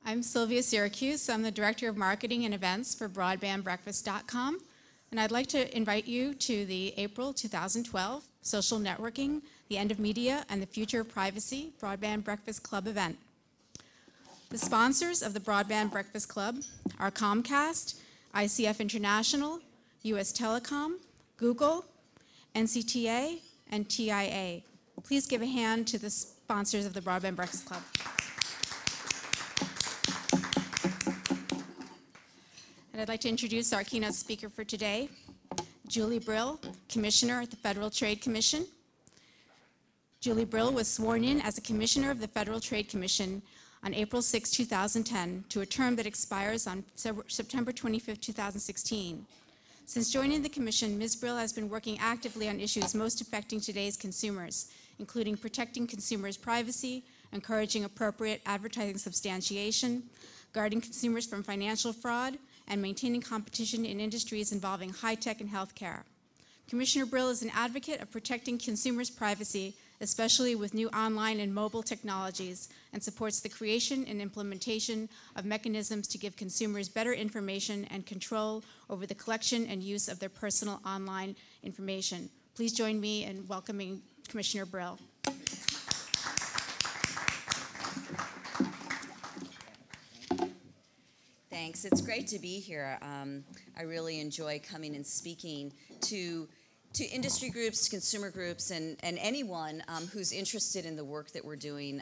I'm Sylvia Syracuse. I'm the Director of Marketing and Events for BroadbandBreakfast.com, and I'd like to invite you to the April 2012 Social Networking, the End of Media, and the Future of Privacy Broadband Breakfast Club event. The sponsors of the Broadband Breakfast Club are Comcast, ICF International, US Telecom, Google, NCTA, and TIA. Please give a hand to the sponsors of the Broadband Breakfast Club. And I'd like to introduce our keynote speaker for today, Julie Brill, Commissioner at the Federal Trade Commission. Julie Brill was sworn in as a Commissioner of the Federal Trade Commission on April 6, 2010, to a term that expires on September 25, 2016. Since joining the Commission, Ms. Brill has been working actively on issues most affecting today's consumers, including protecting consumers' privacy, encouraging appropriate advertising substantiation, guarding consumers from financial fraud, and maintaining competition in industries involving high-tech and healthcare. Commissioner Brill is an advocate of protecting consumers' privacy, especially with new online and mobile technologies, and supports the creation and implementation of mechanisms to give consumers better information and control over the collection and use of their personal online information. Please join me in welcoming Commissioner Brill. Thanks. It's great to be here. I really enjoy coming and speaking to industry groups, consumer groups, and anyone who's interested in the work that we're doing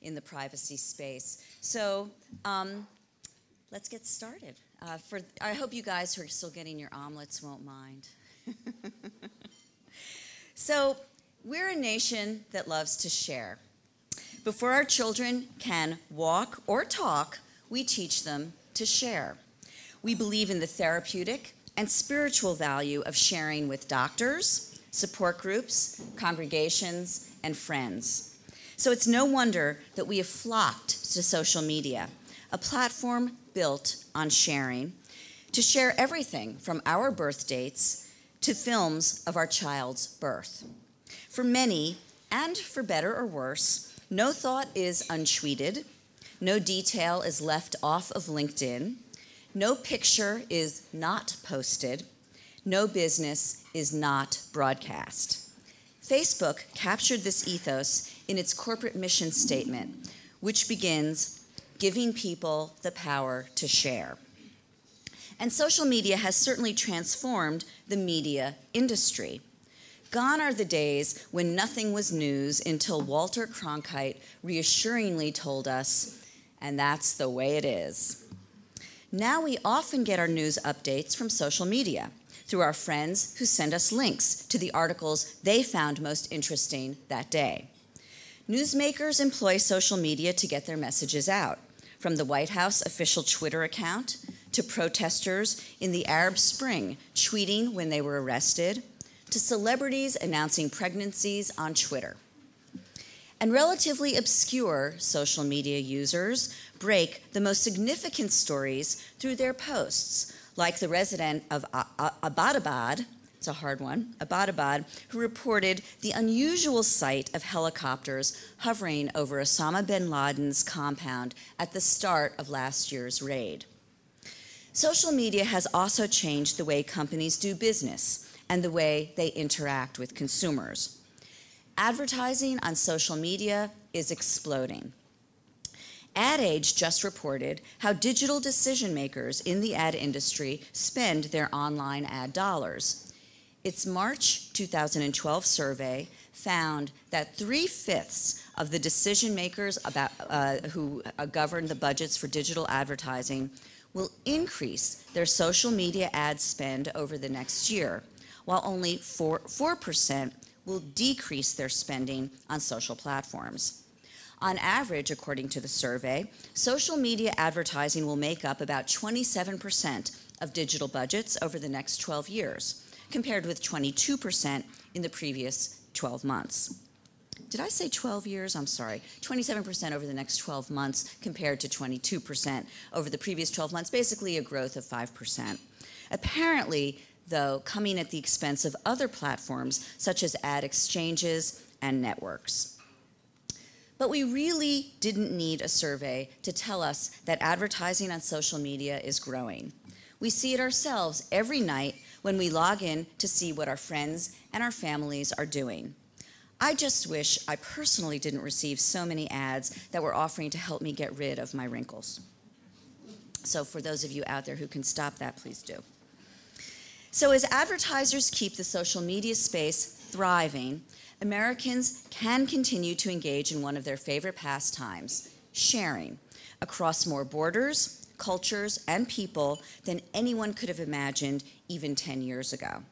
in the privacy space. So let's get started. I hope you guys who are still getting your omelets won't mind. So we're a nation that loves to share. Before our children can walk or talk, we teach them to share. We believe in the therapeutic and spiritual value of sharing with doctors, support groups, congregations, and friends. So it's no wonder that we have flocked to social media, a platform built on sharing, to share everything from our birth dates to films of our child's birth. For many, and for better or worse, no thought is untweeted, no detail is left off of LinkedIn, no picture is not posted, no business is not broadcast. Facebook captured this ethos in its corporate mission statement, which begins, giving people the power to share. And social media has certainly transformed the media industry. Gone are the days when nothing was news until Walter Cronkite reassuringly told us, and that's the way it is. Now we often get our news updates from social media through our friends who send us links to the articles they found most interesting that day. Newsmakers employ social media to get their messages out, from the White House official Twitter account to protesters in the Arab Spring tweeting when they were arrested, to celebrities announcing pregnancies on Twitter. And relatively obscure social media users break the most significant stories through their posts, like the resident of Abbottabad, it's a hard one, Abbottabad, who reported the unusual sight of helicopters hovering over Osama bin Laden's compound at the start of last year's raid. Social media has also changed the way companies do business and the way they interact with consumers. Advertising on social media is exploding. Ad Age just reported how digital decision makers in the ad industry spend their online ad dollars. Its March 2012 survey found that 3/5 of the decision makers who govern the budgets for digital advertising will increase their social media ad spend over the next year, while only 4% will decrease their spending on social platforms. On average, according to the survey, social media advertising will make up about 27% of digital budgets over the next 12 years, compared with 22% in the previous 12 months. Did I say 12 years? I'm sorry. 27% over the next 12 months compared to 22% over the previous 12 months, basically a growth of 5%. Apparently, though, coming at the expense of other platforms such as ad exchanges and networks. But we really didn't need a survey to tell us that advertising on social media is growing. We see it ourselves every night when we log in to see what our friends and our families are doing. I just wish I personally didn't receive so many ads that were offering to help me get rid of my wrinkles. So for those of you out there who can stop that, please do. So as advertisers keep the social media space thriving, Americans can continue to engage in one of their favorite pastimes, sharing, across more borders, cultures, and people than anyone could have imagined even 10 years ago.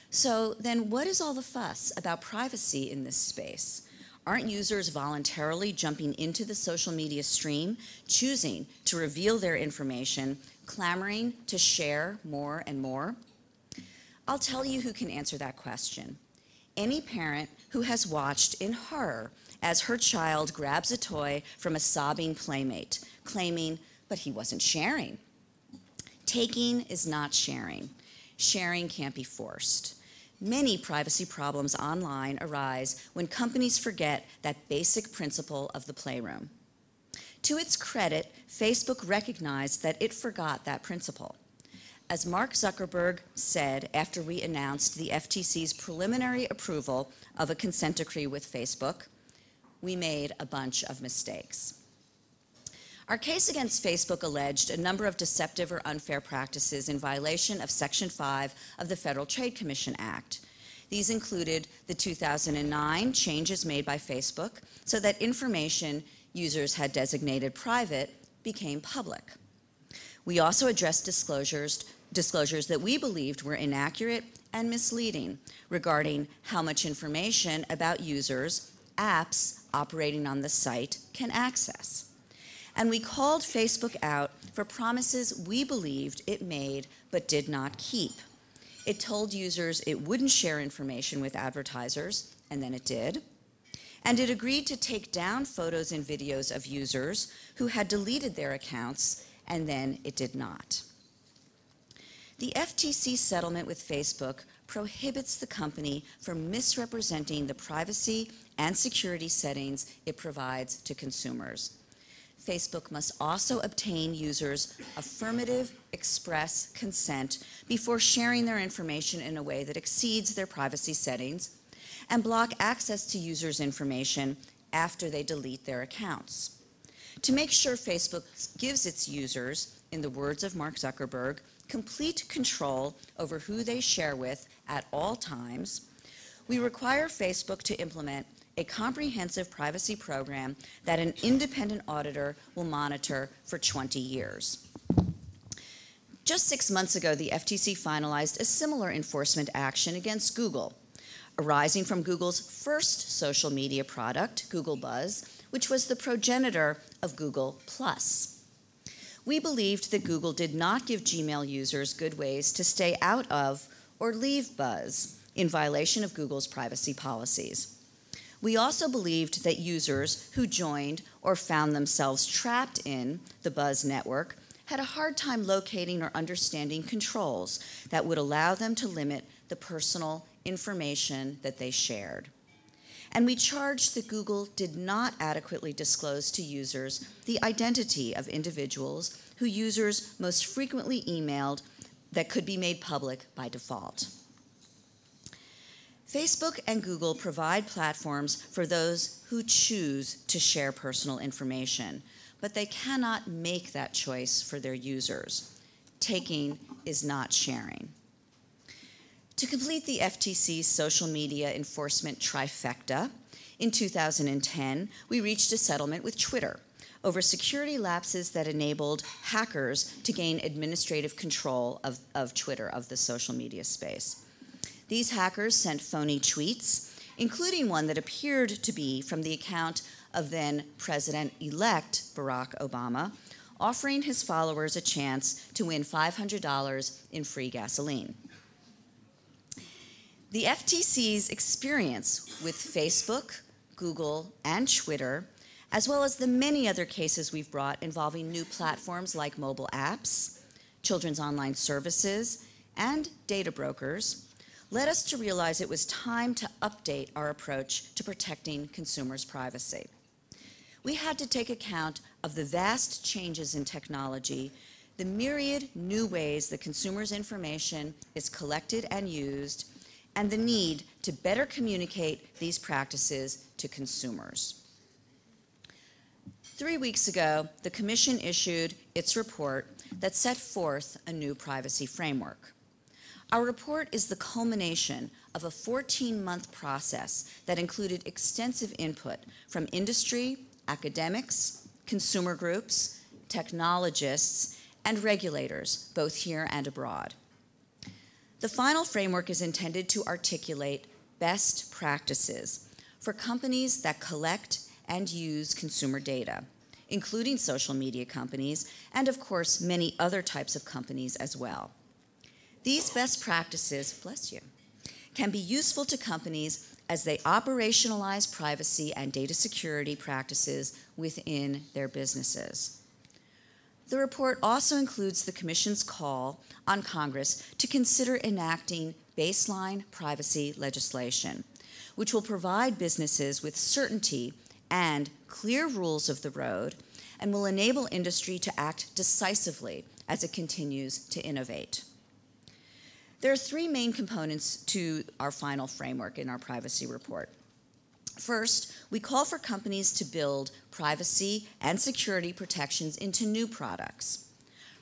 So then what is all the fuss about privacy in this space? Aren't users voluntarily jumping into the social media stream, choosing to reveal their information, clamoring to share more and more? I'll tell you who can answer that question. Any parent who has watched in horror as her child grabs a toy from a sobbing playmate, claiming, but he wasn't sharing. Taking is not sharing. Sharing can't be forced. Many privacy problems online arise when companies forget that basic principle of the playroom. To its credit, Facebook recognized that it forgot that principle. As Mark Zuckerberg said after we announced the FTC's preliminary approval of a consent decree with Facebook, we made a bunch of mistakes. Our case against Facebook alleged a number of deceptive or unfair practices in violation of Section 5 of the Federal Trade Commission Act. These included the 2009 changes made by Facebook so that information users had designated private became public. We also addressed disclosures that we believed were inaccurate and misleading regarding how much information about users apps operating on the site can access. And we called Facebook out for promises we believed it made but did not keep. It told users it wouldn't share information with advertisers, and then it did. And it agreed to take down photos and videos of users who had deleted their accounts, and then it did not. The FTC settlement with Facebook prohibits the company from misrepresenting the privacy and security settings it provides to consumers. Facebook must also obtain users' affirmative express consent before sharing their information in a way that exceeds their privacy settings, and block access to users' information after they delete their accounts. To make sure Facebook gives its users, in the words of Mark Zuckerberg, complete control over who they share with at all times, we require Facebook to implement a comprehensive privacy program that an independent auditor will monitor for 20 years. Just 6 months ago, the FTC finalized a similar enforcement action against Google, arising from Google's first social media product, Google Buzz, which was the progenitor of Google+. We believed that Google did not give Gmail users good ways to stay out of or leave Buzz in violation of Google's privacy policies. We also believed that users who joined or found themselves trapped in the Buzz network had a hard time locating or understanding controls that would allow them to limit the personal information that they shared. And we charged that Google did not adequately disclose to users the identity of individuals who users most frequently emailed that could be made public by default. Facebook and Google provide platforms for those who choose to share personal information, but they cannot make that choice for their users. Taking is not sharing. To complete the FTC's social media enforcement trifecta, in 2010, we reached a settlement with Twitter over security lapses that enabled hackers to gain administrative control of Twitter, of the social media space. These hackers sent phony tweets, including one that appeared to be from the account of then President-elect Barack Obama, offering his followers a chance to win $500 in free gasoline. The FTC's experience with Facebook, Google, and Twitter, as well as the many other cases we've brought involving new platforms like mobile apps, children's online services, and data brokers, led us to realize it was time to update our approach to protecting consumers' privacy. we had to take account of the vast changes in technology, the myriad new ways that consumers' information is collected and used, and the need to better communicate these practices to consumers. 3 weeks ago, the Commission issued its report that set forth a new privacy framework. Our report is the culmination of a 14-month process that included extensive input from industry, academics, consumer groups, technologists, and regulators, both here and abroad. The final framework is intended to articulate best practices for companies that collect and use consumer data, including social media companies and, of course, many other types of companies as well. These best practices, bless you, can be useful to companies as they operationalize privacy and data security practices within their businesses. The report also includes the Commission's call on Congress to consider enacting baseline privacy legislation, which will provide businesses with certainty and clear rules of the road and will enable industry to act decisively as it continues to innovate. There are 3 main components to our final framework in our privacy report. First, we call for companies to build privacy and security protections into new products.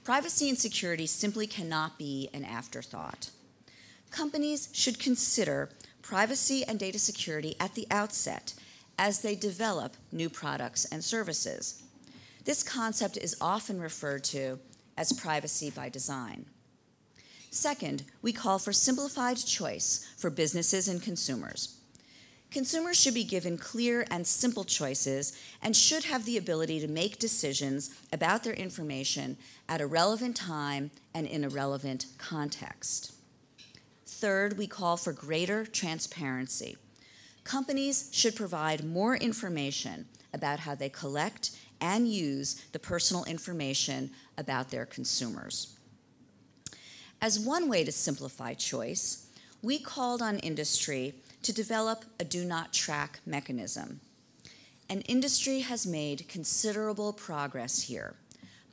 Privacy and security simply cannot be an afterthought. Companies should consider privacy and data security at the outset as they develop new products and services. This concept is often referred to as privacy by design. Second, we call for simplified choice for businesses and consumers. Consumers should be given clear and simple choices and should have the ability to make decisions about their information at a relevant time and in a relevant context. Third, we call for greater transparency. Companies should provide more information about how they collect and use the personal information about their consumers. As one way to simplify choice, we called on industry to develop a do not track mechanism. And industry has made considerable progress here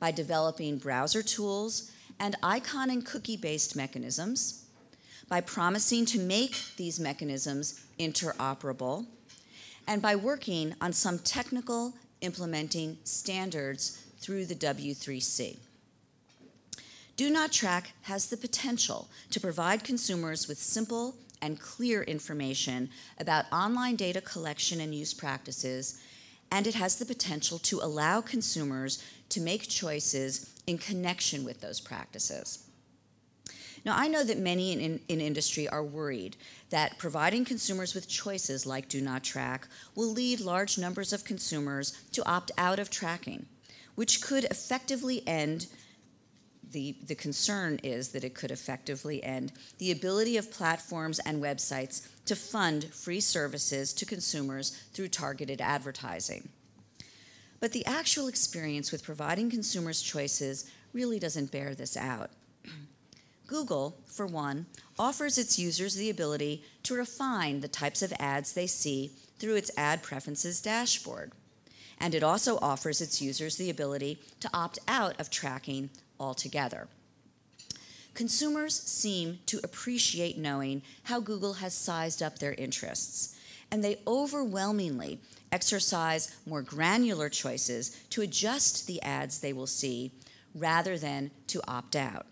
by developing browser tools and icon and cookie-based mechanisms, by promising to make these mechanisms interoperable, and by working on some technical implementing standards through the W3C. Do Not Track has the potential to provide consumers with simple and clear information about online data collection and use practices, and it has the potential to allow consumers to make choices in connection with those practices. Now, I know that many in industry are worried that providing consumers with choices like Do Not Track will lead large numbers of consumers to opt out of tracking, which could effectively end the concern is that it could effectively end the ability of platforms and websites to fund free services to consumers through targeted advertising. But the actual experience with providing consumers choices really doesn't bear this out. Google, for one, offers its users the ability to refine the types of ads they see through its ad preferences dashboard. And it also offers its users the ability to opt out of tracking altogether. Consumers seem to appreciate knowing how Google has sized up their interests, and they overwhelmingly exercise more granular choices to adjust the ads they will see rather than to opt out.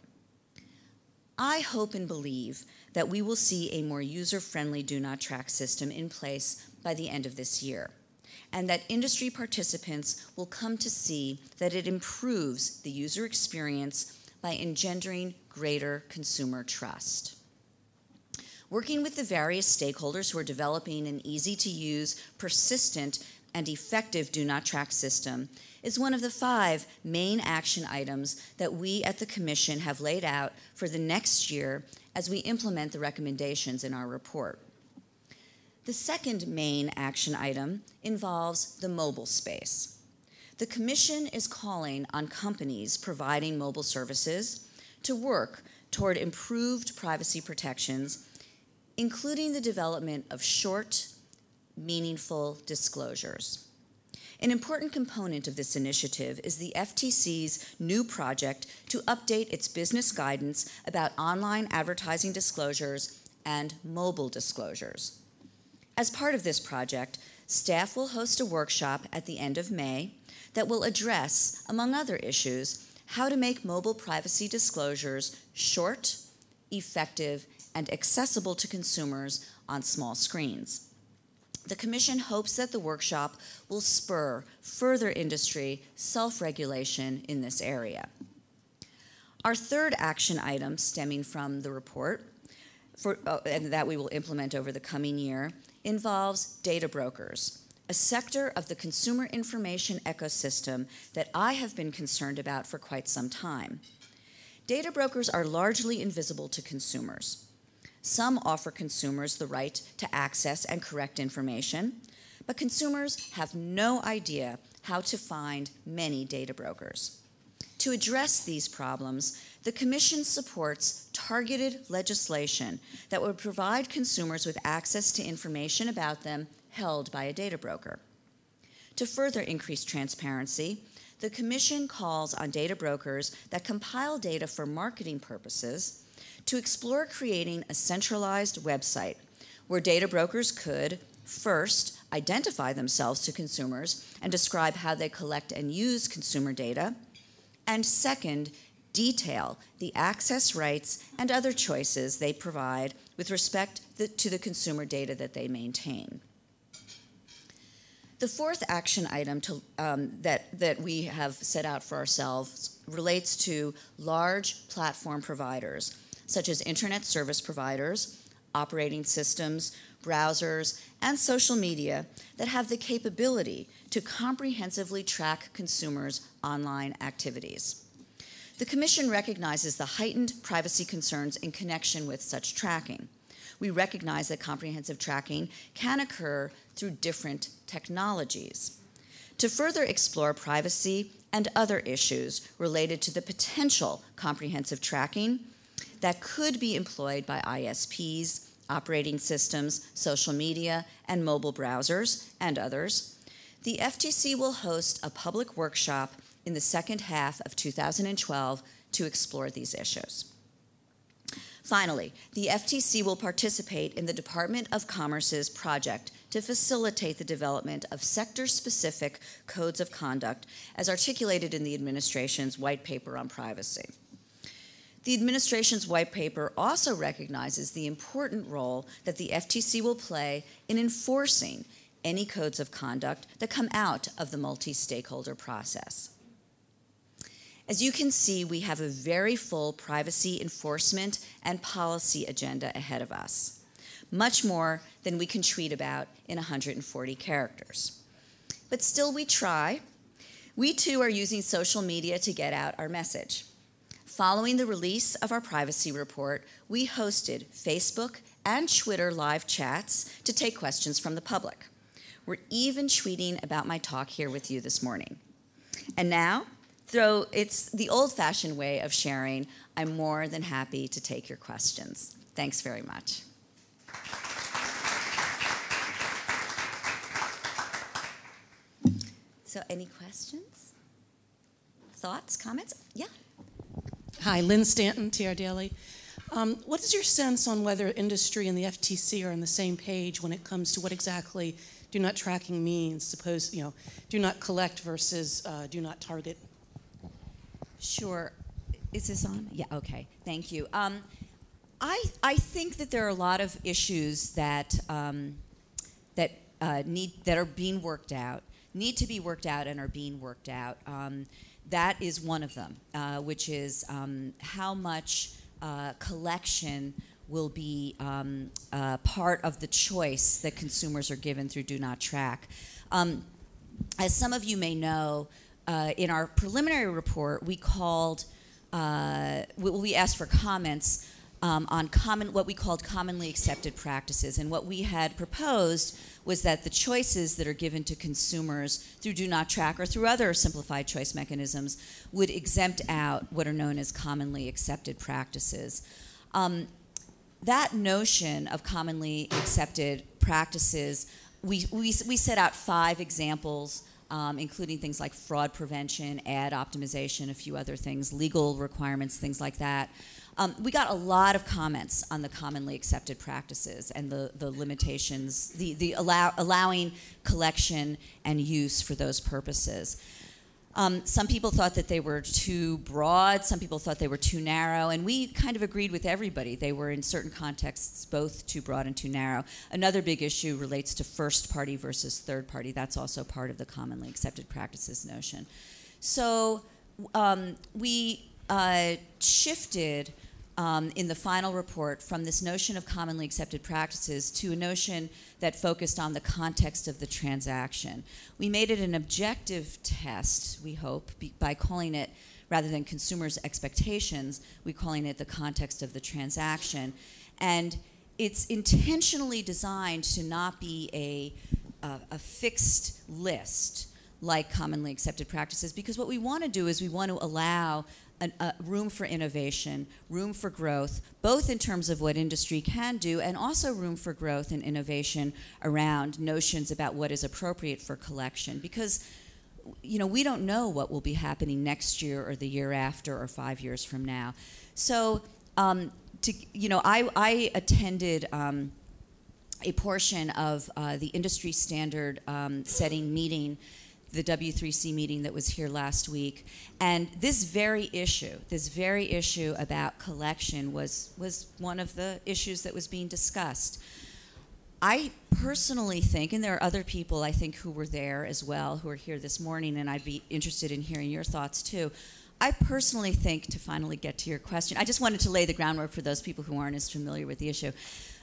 I hope and believe that we will see a more user-friendly Do Not Track system in place by the end of this year, and that industry participants will come to see that it improves the user experience by engendering greater consumer trust. Working with the various stakeholders who are developing an easy-to-use, persistent, and effective Do Not Track system is one of the 5 main action items that we at the Commission have laid out for the next year as we implement the recommendations in our report. The second main action item involves the mobile space. The Commission is calling on companies providing mobile services to work toward improved privacy protections, including the development of short, meaningful disclosures. An important component of this initiative is the FTC's new project to update its business guidance about online advertising disclosures and mobile disclosures. As part of this project, staff will host a workshop at the end of May that will address, among other issues, how to make mobile privacy disclosures short, effective, and accessible to consumers on small screens. The Commission hopes that the workshop will spur further industry self-regulation in this area. Our third action item stemming from the report, and that we will implement over the coming year, involves data brokers, a sector of the consumer information ecosystem that I have been concerned about for quite some time. Data brokers are largely invisible to consumers. Some offer consumers the right to access and correct information, but consumers have no idea how to find many data brokers. To address these problems, the Commission supports targeted legislation that would provide consumers with access to information about them held by a data broker. To further increase transparency, the Commission calls on data brokers that compile data for marketing purposes to explore creating a centralized website where data brokers could, first, identify themselves to consumers and describe how they collect and use consumer data, and second, detail the access rights and other choices they provide with respect to the consumer data that they maintain. The fourth action item that we have set out for ourselves relates to large platform providers, such as internet service providers, operating systems, browsers, and social media that have the capability to comprehensively track consumers' online activities. The Commission recognizes the heightened privacy concerns in connection with such tracking. We recognize that comprehensive tracking can occur through different technologies. To further explore privacy and other issues related to the potential comprehensive tracking that could be employed by ISPs, operating systems, social media, and mobile browsers, and others, the FTC will host a public workshop in the second half of 2012 to explore these issues. Finally, the FTC will participate in the Department of Commerce's project to facilitate the development of sector-specific codes of conduct as articulated in the administration's white paper on privacy. The administration's white paper also recognizes the important role that the FTC will play in enforcing any codes of conduct that come out of the multi-stakeholder process. As you can see, we have a very full privacy enforcement and policy agenda ahead of us, much more than we can tweet about in 140 characters. But still we try. We too are using social media to get out our message. Following the release of our privacy report, we hosted Facebook and Twitter live chats to take questions from the public. We're even tweeting about my talk here with you this morning. And now, though it's the old-fashioned way of sharing, I'm more than happy to take your questions. Thanks very much. So any questions? Thoughts, comments? Yeah. Hi, Lynn Stanton, TR Daily. What is your sense on whether industry and the FTC are on the same page when it comes to what exactly do not tracking means? Suppose, do not collect versus do not target. Sure. Is this on? Yeah, okay. Thank you. I think that there are a lot of issues that that are being worked out, need to be worked out and are being worked out. That is one of them, which is how much collection will be part of the choice that consumers are given through Do Not Track. As some of you may know, in our preliminary report, we asked for comments on what we called commonly accepted practices. And what we had proposed was that the choices that are given to consumers through Do Not Track or through other simplified choice mechanisms would exempt out what are known as commonly accepted practices. That notion of commonly accepted practices, we set out 5 examples including things like fraud prevention, ad optimization, a few other things, legal requirements, things like that. We got a lot of comments on the commonly accepted practices and the limitations, allowing collection and use for those purposes. Some people thought that they were too broad, some people thought they were too narrow, and we kind of agreed with everybody. They were, in certain contexts, both too broad and too narrow. Another big issue relates to first party versus third party. That's also part of the commonly accepted practices notion. So we shifted in the final report from this notion of commonly accepted practices to a notion that focused on the context of the transaction. We made it an objective test, we hope, by calling it, rather than consumers' expectations, we're calling it the context of the transaction. And it's intentionally designed to not be a fixed list like commonly accepted practices, because what we want to do is we want to allow room for innovation, room for growth, both in terms of what industry can do and also room for growth and innovation around notions about what is appropriate for collection. Because we don't know what will be happening next year or the year after or 5 years from now. So I attended a portion of the industry standard setting meeting, the W3C meeting that was here last week, and this very issue about collection was one of the issues that was being discussed. I personally think, and there are other people I think who were there as well, who are here this morning, and I'd be interested in hearing your thoughts too. I personally think, to finally get to your question, I just wanted to lay the groundwork for those people who aren't as familiar with the issue.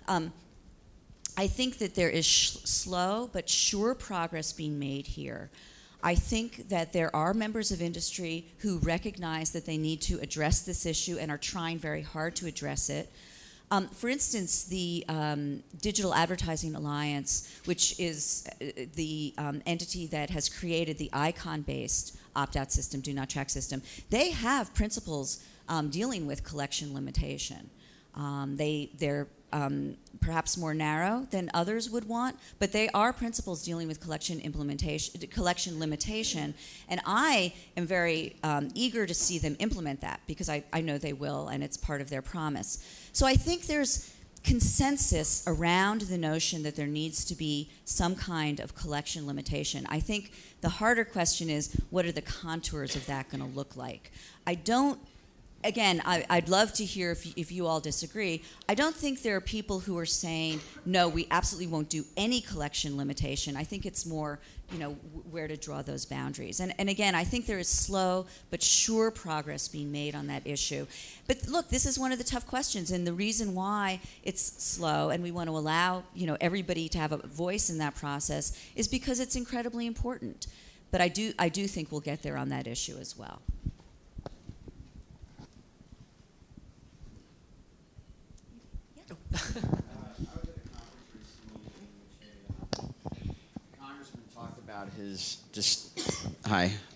I think that there is slow but sure progress being made here. I think that there are members of industry who recognize that they need to address this issue and are trying very hard to address it. For instance, the Digital Advertising Alliance, which is the entity that has created the ICON-based opt-out system, do not track system, they have principles dealing with collection limitation. They're perhaps more narrow than others would want, but they are principles dealing with collection limitation, and I am very eager to see them implement that, because I know they will, and it's part of their promise. So I think there's consensus around the notion that there needs to be some kind of collection limitation. I think the harder question is, what are the contours of that going to look like? Again, I'd love to hear if you all disagree. I don't think there are people who are saying, no, we absolutely won't do any collection limitation. I think it's more, where to draw those boundaries. And again, I think there is slow but sure progress being made on that issue. But look, this is one of the tough questions, and the reason why it's slow and we want to allow, everybody to have a voice in that process is because it's incredibly important. But I do think we'll get there on that issue as well. I was at a conference recently in which a congressman talked about his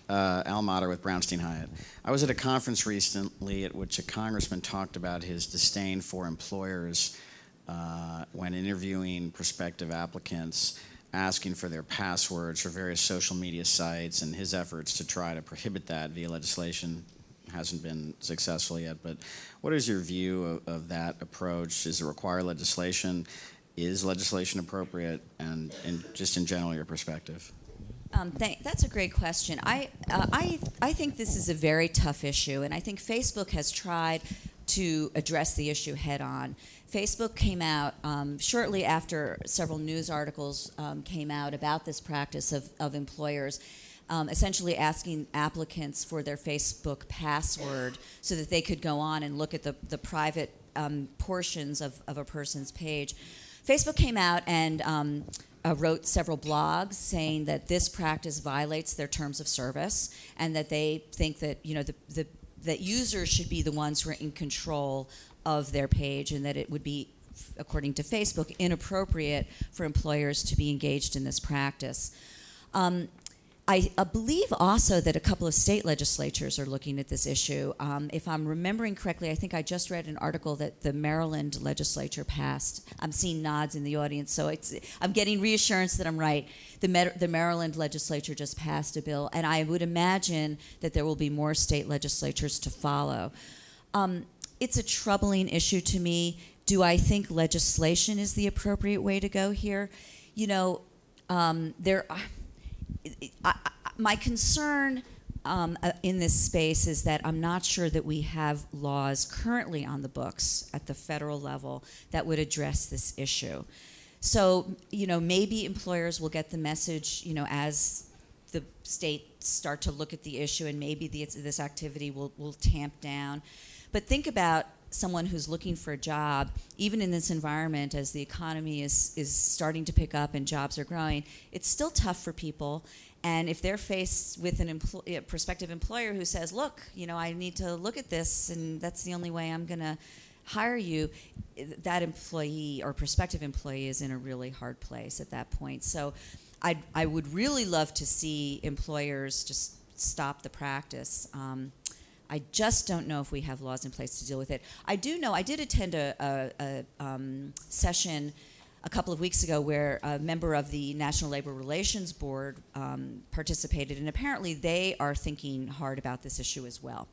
Al Motter with Brownstein Hyatt. I was at a conference recently at which a congressman talked about his disdain for employers when interviewing prospective applicants, asking for their passwords for various social media sites, and his efforts to try to prohibit that via legislation. Hasn't been successful yet, but what is your view of that approach? Does it require legislation? Is legislation appropriate? And just in general, your perspective. That's a great question. I think this is a very tough issue, and I think Facebook has tried to address the issue head on. Facebook came out shortly after several news articles came out about this practice of employers essentially asking applicants for their Facebook password so that they could go on and look at the private portions of a person's page. Facebook came out and wrote several blogs saying that this practice violates their terms of service, and that they think that that users should be the ones who are in control of their page, and that it would be, according to Facebook, inappropriate for employers to be engaged in this practice. I believe also that a couple of state legislatures are looking at this issue. If I'm remembering correctly, I think I just read an article that the Maryland legislature passed. I'm seeing nods in the audience, so I'm getting reassurance that I'm right. The Maryland legislature just passed a bill, and I would imagine that there will be more state legislatures to follow. It's a troubling issue to me. Do I think legislation is the appropriate way to go here? You know, my concern in this space is that I'm not sure that we have laws currently on the books at the federal level that would address this issue. So, you know, maybe employers will get the message, you know, as the states start to look at the issue, and maybe this activity will tamp down. But think about someone who's looking for a job, even in this environment, as the economy is starting to pick up and jobs are growing, it's still tough for people. And if they're faced with a prospective employer who says, look, you know, I need to look at this, and that's the only way I'm going to hire you, that employee or prospective employee is in a really hard place at that point. So I would really love to see employers just stop the practice. I just don't know if we have laws in place to deal with it. I do know, I did attend a session a couple of weeks ago where a member of the National Labor Relations Board participated, and apparently they are thinking hard about this issue as well.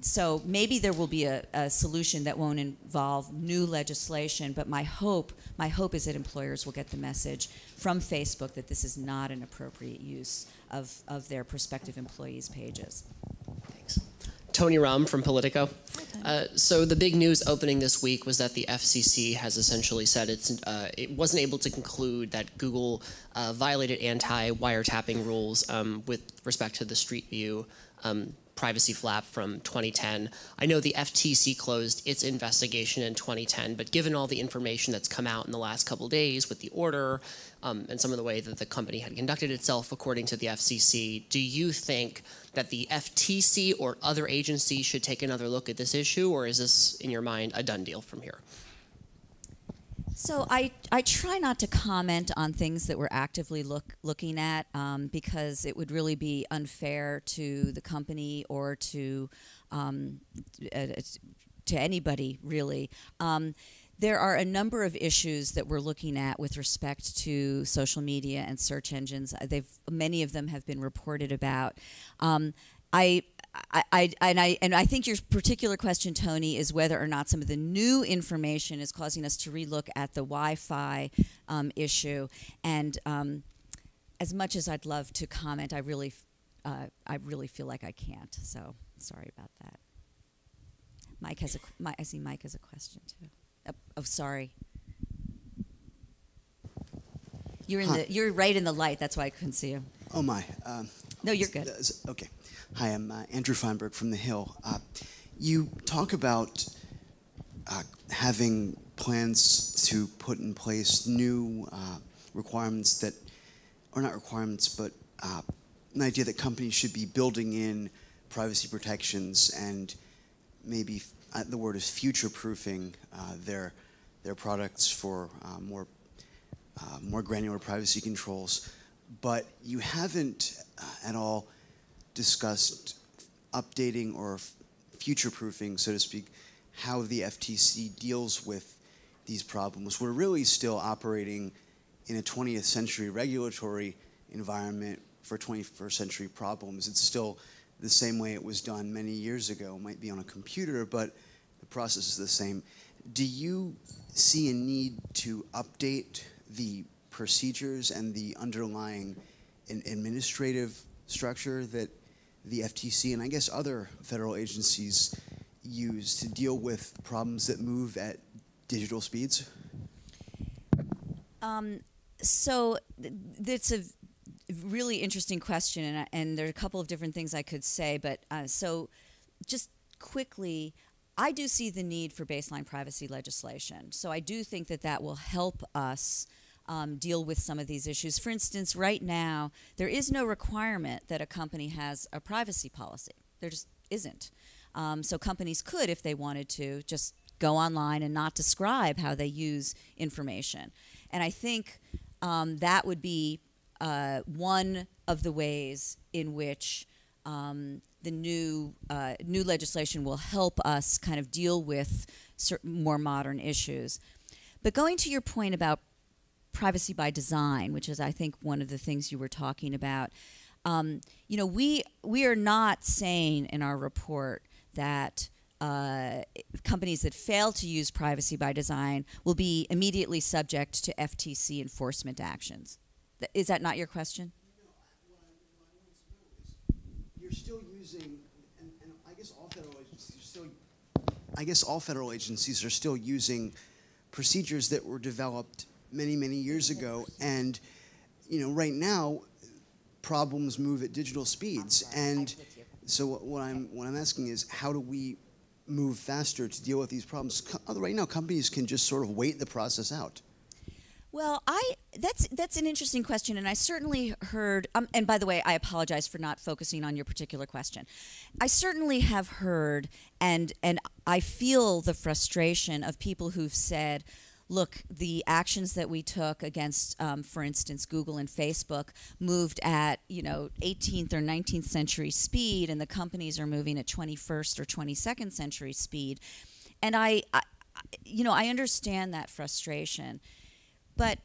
So maybe there will be a solution that won't involve new legislation, but my hope is that employers will get the message from Facebook that this is not an appropriate use of their prospective employees' pages. Thanks. Tony Rum from Politico. So the big news opening this week was that the FCC has essentially said it wasn't able to conclude that Google violated anti-wiretapping rules with respect to the Street View privacy flap from 2010. I know the FTC closed its investigation in 2010, but given all the information that's come out in the last couple of days with the order and some of the way that the company had conducted itself according to the FCC, do you think that the FTC or other agencies should take another look at this issue, or is this, in your mind, a done deal from here? So I try not to comment on things that we're actively looking at because it would really be unfair to the company or to anybody, really. There are a number of issues that we're looking at with respect to social media and search engines. Many of them have been reported about. I think your particular question, Tony, is whether or not some of the new information is causing us to relook at the Wi-Fi issue. And as much as I'd love to comment, I really feel like I can't. So sorry about that. I see Mike has a question too. Oh, sorry. You're right in the light. That's why I couldn't see you. Oh my. No, you're good. Okay. Hi, I'm Andrew Feinberg from The Hill. You talk about having plans to put in place new requirements that, or not requirements, but an idea that companies should be building in privacy protections and maybe the word is future-proofing their products for more granular privacy controls. But you haven't at all discussed updating or future-proofing, so to speak, how the FTC deals with these problems. We're really still operating in a 20th century regulatory environment for 21st century problems. It's still the same way it was done many years ago. It might be on a computer, but the process is the same. Do you see a need to update the procedures and the underlying administrative structure that the FTC and I guess other federal agencies use to deal with problems that move at digital speeds? So that's a really interesting question, and there are a couple of different things I could say, but so just quickly, I do see the need for baseline privacy legislation. So I do think that that will help us deal with some of these issues. For instance, right now, there is no requirement that a company has a privacy policy. There just isn't. So companies could, if they wanted to, just go online and not describe how they use information. And I think that would be one of the ways in which the new legislation will help us kind of deal with certain more modern issues. But going to your point about privacy by design, which is, I think, one of the things you were talking about, we are not saying in our report that companies that fail to use privacy by design will be immediately subject to FTC enforcement actions. Is that not your question? No, what I want to know is you're still using, and I guess all federal agencies are still using procedures that were developed many, many years ago, and right now problems move at digital speeds, and so what I'm asking is, how do we move faster to deal with these problems? Right now, companies can just sort of wait the process out. Well, that's an interesting question, and I certainly heard. And by the way, I apologize for not focusing on your particular question. I certainly have heard, and I feel the frustration of people who've said, look, the actions that we took against, for instance, Google and Facebook moved at 18th or 19th century speed, and the companies are moving at 21st or 22nd century speed. And I understand that frustration, but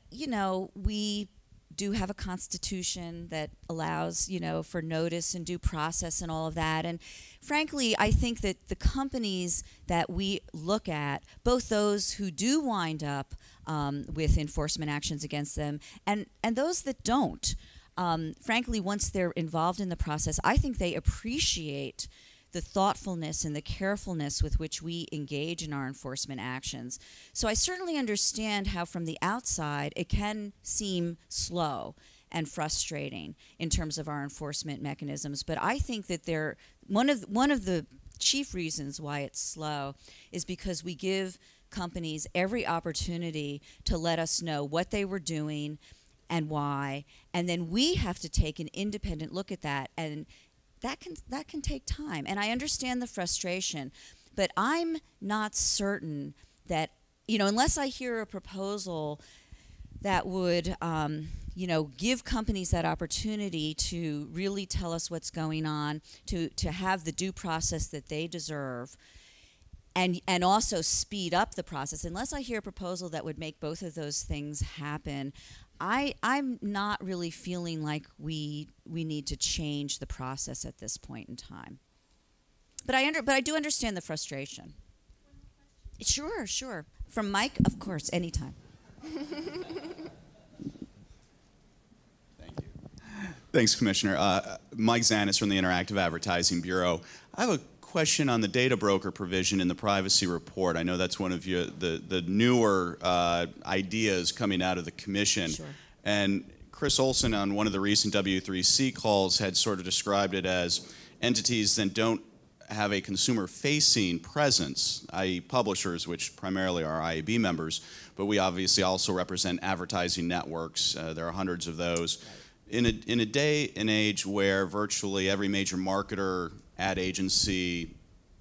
we do have a constitution that allows for notice and due process and all of that. And frankly, I think that the companies that we look at, both those who do wind up with enforcement actions against them and those that don't, frankly, once they're involved in the process, I think they appreciate the thoughtfulness and the carefulness with which we engage in our enforcement actions. So I certainly understand how from the outside it can seem slow and frustrating in terms of our enforcement mechanisms, but I think that one of the chief reasons why it's slow is because we give companies every opportunity to let us know what they were doing and why, and then we have to take an independent look at that, and that can take time. And I understand the frustration, but I'm not certain that, unless I hear a proposal that would, give companies that opportunity to really tell us what's going on, to have the due process that they deserve, and also speed up the process. Unless I hear a proposal that would make both of those things happen, I'm not really feeling like we need to change the process at this point in time. But I do understand the frustration. Sure. From Mike, of course, anytime. Thank you. Thanks, Commissioner. Mike Zanis from the Interactive Advertising Bureau. I have a question on the data broker provision in the privacy report. I know that's one of the newer ideas coming out of the Commission. Sure. And Chris Olson on one of the recent W3C calls had sort of described it as entities that don't have a consumer-facing presence, i.e. publishers, which primarily are IAB members, but we obviously also represent advertising networks. There are hundreds of those. In a day and age where virtually every major marketer, ad agency,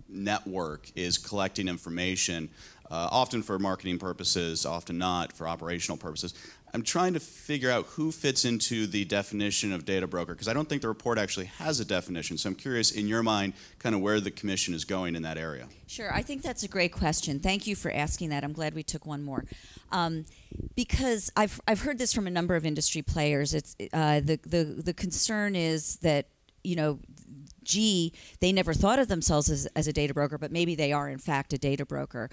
network is collecting information, often for marketing purposes, often not for operational purposes, I'm trying to figure out who fits into the definition of data broker, because I don't think the report actually has a definition. So I'm curious, in your mind, kind of where the Commission is going in that area. Sure, I think that's a great question. Thank you for asking that. I'm glad we took one more. Because I've heard this from a number of industry players. It's the concern is that, gee, they never thought of themselves as a data broker, but maybe they are in fact a data broker.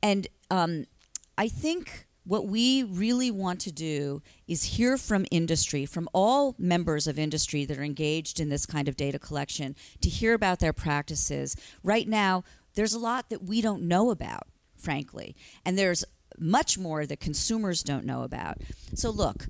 And I think what we really want to do is hear from industry, from all members of industry that are engaged in this kind of data collection, to hear about their practices. Right now, there's a lot that we don't know about, frankly, and there's much more that consumers don't know about. So look,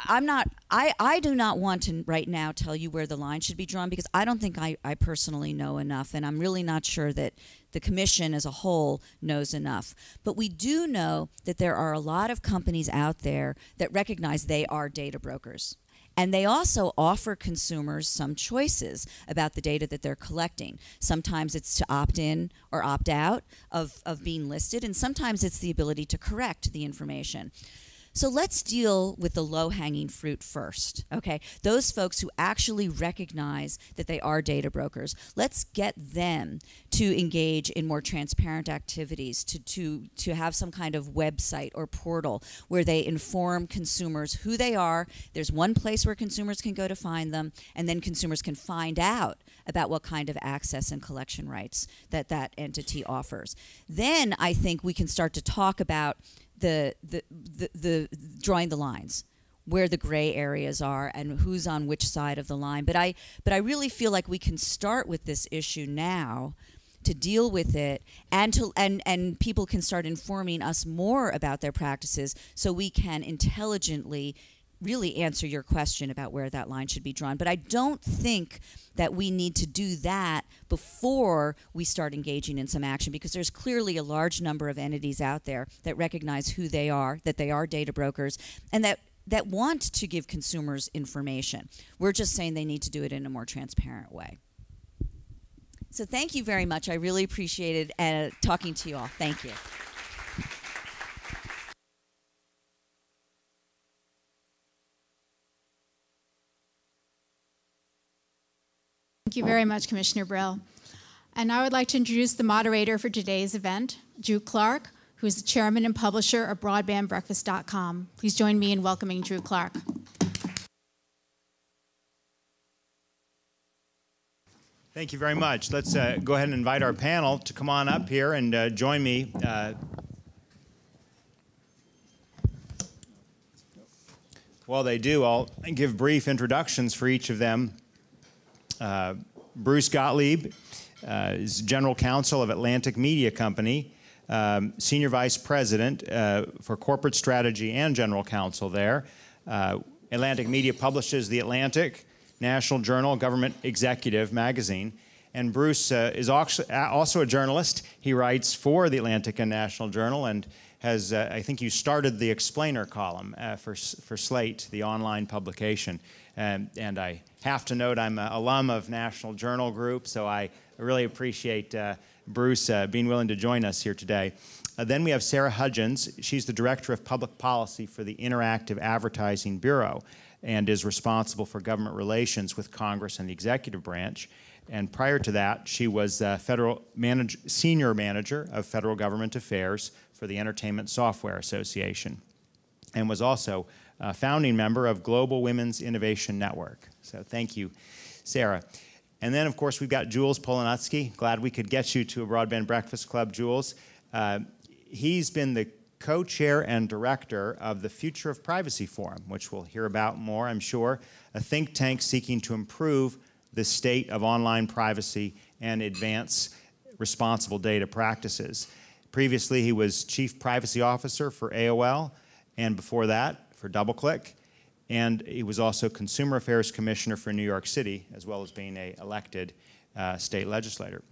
I do not want to right now tell you where the line should be drawn, because I don't think I personally know enough, and I'm really not sure that the Commission as a whole knows enough. But we do know that there are a lot of companies out there that recognize they are data brokers. And they also offer consumers some choices about the data that they're collecting. Sometimes it's to opt in or opt out of being listed, and sometimes it's the ability to correct the information. So let's deal with the low-hanging fruit first, okay? Those folks who actually recognize that they are data brokers. Let's get them to engage in more transparent activities, to have some kind of website or portal where they inform consumers who they are. There's one place where consumers can go to find them, and then consumers can find out about what kind of access and collection rights that that entity offers. Then I think we can start to talk about the drawing the lines, where the gray areas are and who's on which side of the line. But I really feel like we can start with this issue now to deal with it, and people can start informing us more about their practices so we can intelligently really answer your question about where that line should be drawn. But I don't think that we need to do that before we start engaging in some action, because there's clearly a large number of entities out there that recognize who they are, that they are data brokers, and that want to give consumers information. We're just saying they need to do it in a more transparent way. So thank you very much. I really appreciated talking to you all. Thank you. Thank you very much, Commissioner Brill. And I would like to introduce the moderator for today's event, Drew Clark, who is the chairman and publisher of BroadbandBreakfast.com. Please join me in welcoming Drew Clark. Thank you very much. Let's go ahead and invite our panel to come on up here and join me. While they do, I'll give brief introductions for each of them. Bruce Gottlieb is General Counsel of Atlantic Media Company, Senior Vice President for Corporate Strategy and General Counsel there. Atlantic Media publishes The Atlantic, National Journal, Government Executive magazine. And Bruce is also a journalist. He writes for The Atlantic and National Journal, and has, I think you started the Explainer column for Slate, the online publication. And I have to note I'm an alum of National Journal Group, so I really appreciate Bruce being willing to join us here today. Then we have Sarah Hudgens. She's the Director of Public Policy for the Interactive Advertising Bureau and is responsible for government relations with Congress and the executive branch. And prior to that, she was Senior Manager of Federal Government Affairs for the Entertainment Software Association, and was also a founding member of Global Women's Innovation Network. So thank you, Sarah. And then, of course, we've got Jules Polonutsky. Glad we could get you to a Broadband Breakfast Club, Jules. He's been the co-chair and director of the Future of Privacy Forum, which we'll hear about more, I'm sure, a think tank seeking to improve the state of online privacy and advance responsible data practices. Previously, he was Chief Privacy Officer for AOL, and before that, for DoubleClick. And he was also Consumer Affairs Commissioner for New York City, as well as being an elected state legislator.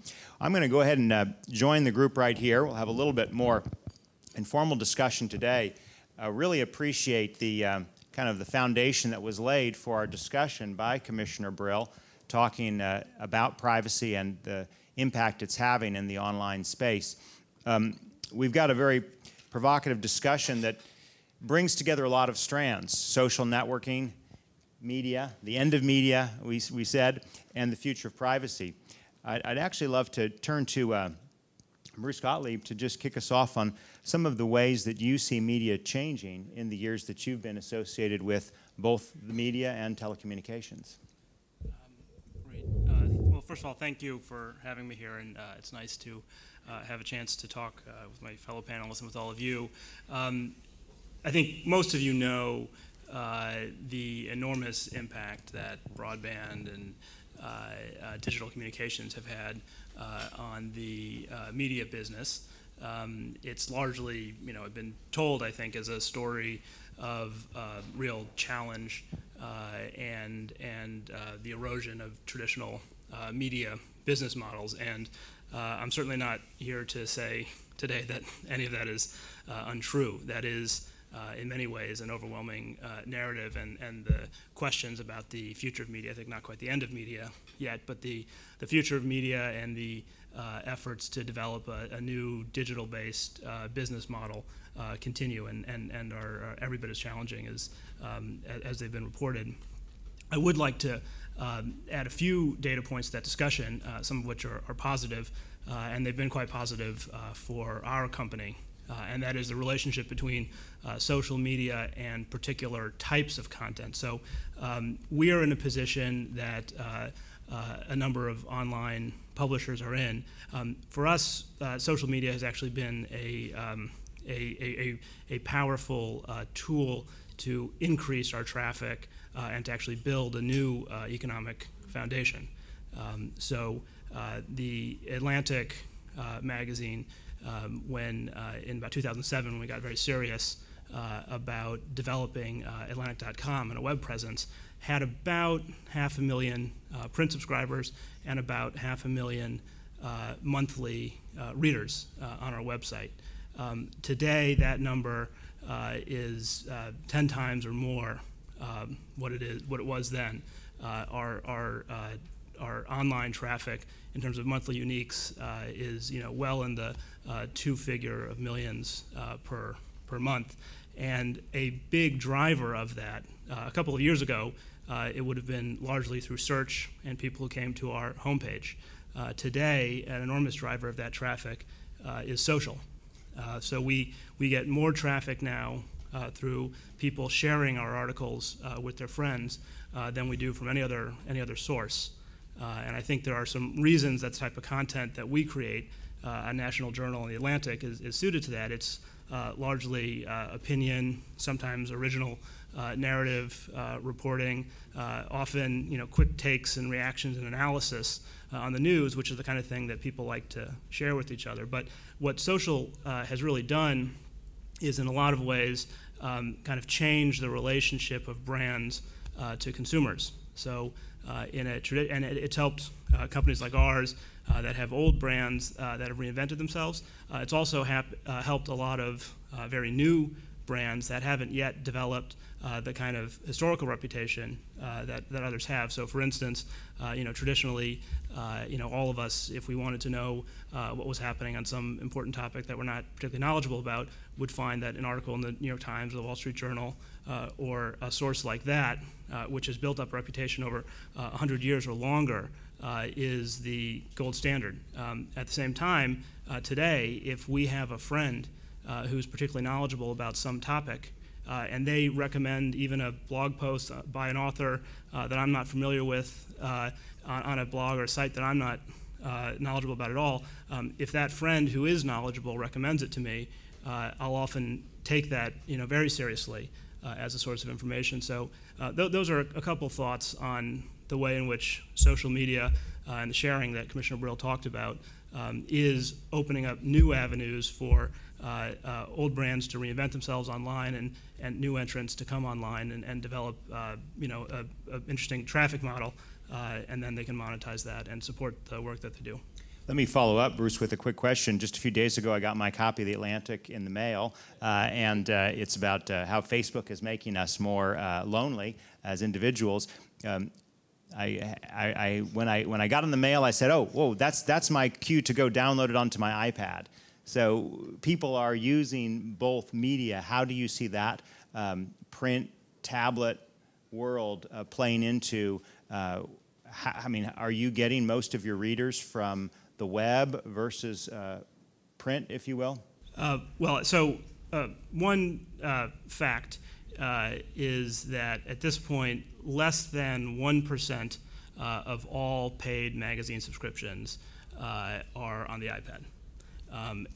I'm going to go ahead and join the group right here. We'll have a little bit more informal discussion today. I really appreciate the kind of the foundation that was laid for our discussion by Commissioner Brill, talking about privacy and the impact it's having in the online space. We've got a very provocative discussion that brings together a lot of strands: social networking, media, the end of media, we said, and the future of privacy. I'd actually love to turn to Bruce Gottlieb to just kick us off on some of the ways that you see media changing in the years that you've been associated with both the media and telecommunications. Great. Well, first of all, thank you for having me here, and it's nice to have a chance to talk with my fellow panelists and with all of you. I think most of you know the enormous impact that broadband and digital communications have had on the media business. It's largely, been told, I think, as a story of real challenge and the erosion of traditional media business models. And I'm certainly not here to say today that any of that is untrue. That is in many ways, an overwhelming narrative, and the questions about the future of media, I think not quite the end of media yet, but the future of media and the efforts to develop a new digital-based business model continue and are every bit as challenging as they've been reported. I would like to add a few data points to that discussion, some of which are positive, and they've been quite positive for our company. And that is the relationship between social media and particular types of content. So we are in a position that a number of online publishers are in. For us, social media has actually been a powerful tool to increase our traffic and to actually build a new economic foundation. So the Atlantic magazine, when in about 2007, when we got very serious about developing Atlantic.com and a web presence, had about 500,000 print subscribers and about 500,000 monthly readers on our website. Today, that number is 10 times or more what it was then. Our online traffic, in terms of monthly uniques, is well in the two-figure of millions per month, and a big driver of that. A couple of years ago, it would have been largely through search and people who came to our homepage. Today, an enormous driver of that traffic is social. So we get more traffic now through people sharing our articles with their friends than we do from any other source. And I think there are some reasons that type of content that we create, a national journal in the Atlantic, is suited to that. It's largely opinion, sometimes original narrative reporting, often quick takes and reactions and analysis on the news, which is the kind of thing that people like to share with each other. But what social has really done is, in a lot of ways, kind of change the relationship of brands to consumers. So and it's helped companies like ours that have old brands that have reinvented themselves. It's also helped a lot of very new brands that haven't yet developed the kind of historical reputation that others have. So, for instance, traditionally, all of us, if we wanted to know what was happening on some important topic that we're not particularly knowledgeable about, would find that an article in the New York Times or the Wall Street Journal or a source like that, which has built up a reputation over 100 years or longer, is the gold standard. At the same time, today, if we have a friend who's particularly knowledgeable about some topic, and they recommend even a blog post by an author that I'm not familiar with on a blog or a site that I'm not knowledgeable about at all, if that friend who is knowledgeable recommends it to me, I'll often take that very seriously as a source of information. So those are a couple thoughts on the way in which social media and the sharing that Commissioner Brill talked about is opening up new avenues for old brands to reinvent themselves online and new entrants to come online and develop an interesting traffic model, and then they can monetize that and support the work that they do. Let me follow up, Bruce, with a quick question. Just a few days ago, I got my copy of The Atlantic in the mail, and it's about how Facebook is making us more lonely as individuals. When I got in the mail, I said, "Oh, whoa, that's my cue to go download it onto my iPad." So people are using both media. How do you see that print, tablet world playing into? Are you getting most of your readers from the web versus print, if you will? One fact is that at this point, less than 1% of all paid magazine subscriptions are on the iPad.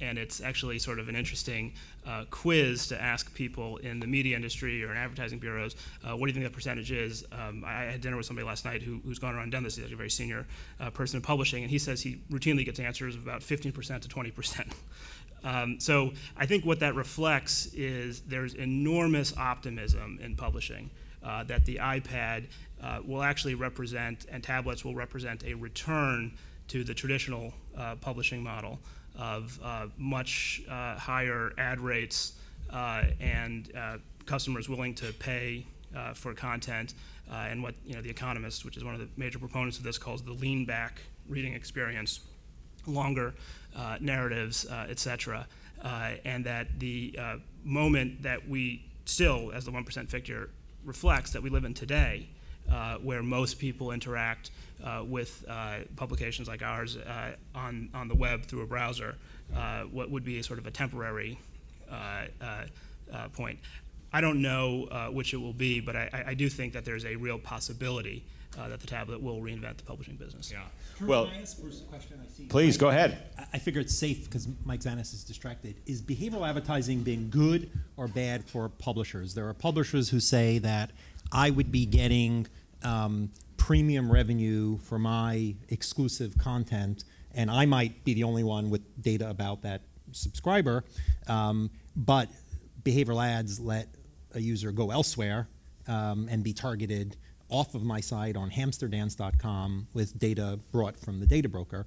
And it's actually sort of an interesting quiz to ask people in the media industry or in advertising bureaus, what do you think that percentage is? I had dinner with somebody last night who's gone around and done this. He's actually a very senior person in publishing, and he says he routinely gets answers of about 15% to 20%. So I think what that reflects is there's enormous optimism in publishing that the iPad will actually represent, and tablets will represent, a return to the traditional publishing model of much higher ad rates and customers willing to pay for content, and what The Economist, which is one of the major proponents of this, calls the lean back reading experience, longer narratives, etc., and that the moment that we still, as the 1% figure reflects, that we live in today, where most people interact with publications like ours on the web through a browser, what would be a sort of a temporary point. I don't know which it will be, but I do think that there's a real possibility that the tablet will reinvent the publishing business. Yeah. Can Well, I ask first a question? I see. please go ahead. I figure it's safe because Mike Zanis is distracted. Is behavioral advertising being good or bad for publishers? There are publishers who say that I would be getting premium revenue for my exclusive content, and I might be the only one with data about that subscriber, but behavioral ads let a user go elsewhere and be targeted off of my site on hamsterdance.com with data brought from the data broker.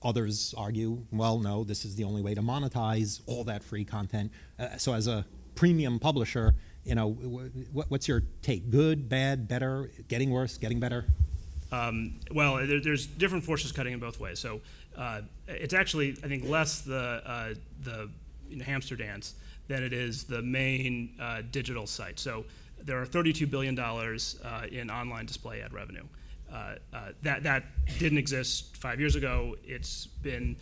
Others argue, well, no, this is the only way to monetize all that free content. So as a premium publisher, what's your take? Good, bad, better, getting worse, getting better? Well, there's different forces cutting in both ways. So it's actually, I think, less the Hamster Dance than it is the main digital site. So there are $32 billion in online display ad revenue. That didn't exist 5 years ago. It's been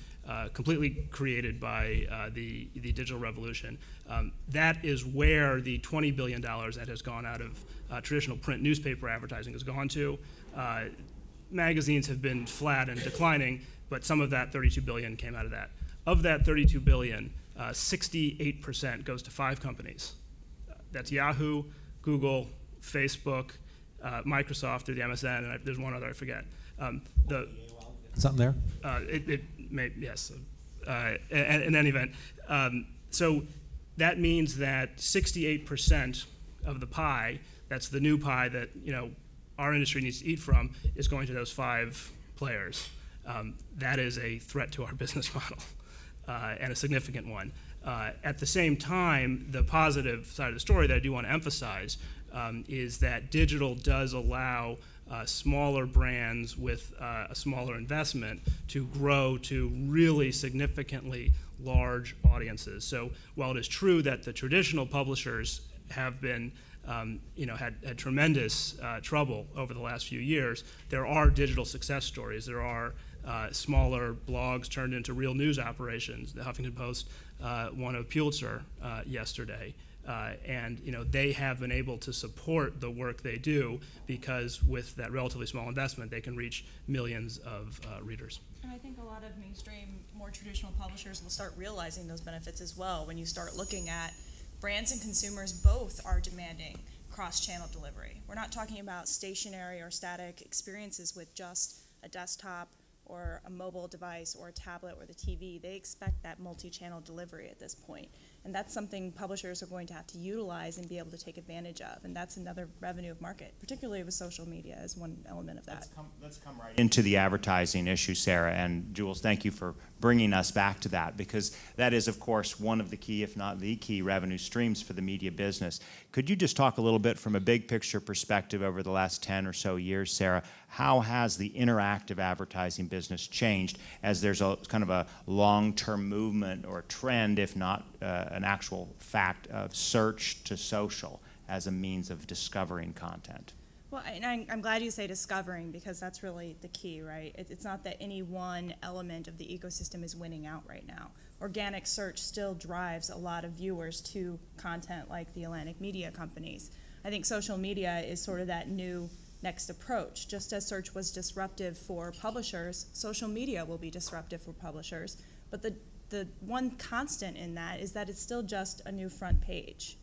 completely created by the digital revolution. That is where the $20 billion that has gone out of traditional print newspaper advertising has gone to. Magazines have been flat and declining, but some of that $32 billion came out of that. Of that $32 billion, 68% goes to 5 companies. That's Yahoo, Google, Facebook, Microsoft through the MSN, and there's one other I forget. Something there? It may, yes. In any event, so that means that 68% of the pie, that's the new pie that our industry needs to eat from, is going to those 5 players. That is a threat to our business model, and a significant one. At the same time, the positive side of the story that I do want to emphasize is that digital does allow smaller brands with a smaller investment to grow to really significantly large audiences. So while it is true that the traditional publishers have been had tremendous trouble over the last few years, there are digital success stories. There are smaller blogs turned into real news operations. The Huffington Post won a Pulitzer yesterday. And they have been able to support the work they do because with that relatively small investment, they can reach millions of readers. And I think a lot of mainstream, more traditional publishers will start realizing those benefits as well when you start looking at brands and consumers both are demanding cross-channel delivery. We're not talking about stationary or static experiences with just a desktop or a mobile device or a tablet or the TV. They expect that multi-channel delivery at this point. And that's something publishers are going to have to utilize and be able to take advantage of. And that's another revenue of market, particularly with social media as one element of that. Let's come right into the advertising issue, Sarah. And Jules, thank you for bringing us back to that, because that is, of course, one of the key, if not the key, revenue streams for the media business. Could you just talk a little bit from a big picture perspective over the last 10 or so years, Sarah? How has the interactive advertising business changed as there's a kind of a long-term movement or trend, if not an actual fact, of search to social as a means of discovering content? Well, and I'm glad you say discovering, because that's really the key, right? It's not that any one element of the ecosystem is winning out right now. Organic search still drives a lot of viewers to content like the Atlantic Media companies. I think social media is sort of that new next approach. Just as search was disruptive for publishers, social media will be disruptive for publishers. But the one constant in that is that it's still just a new front page.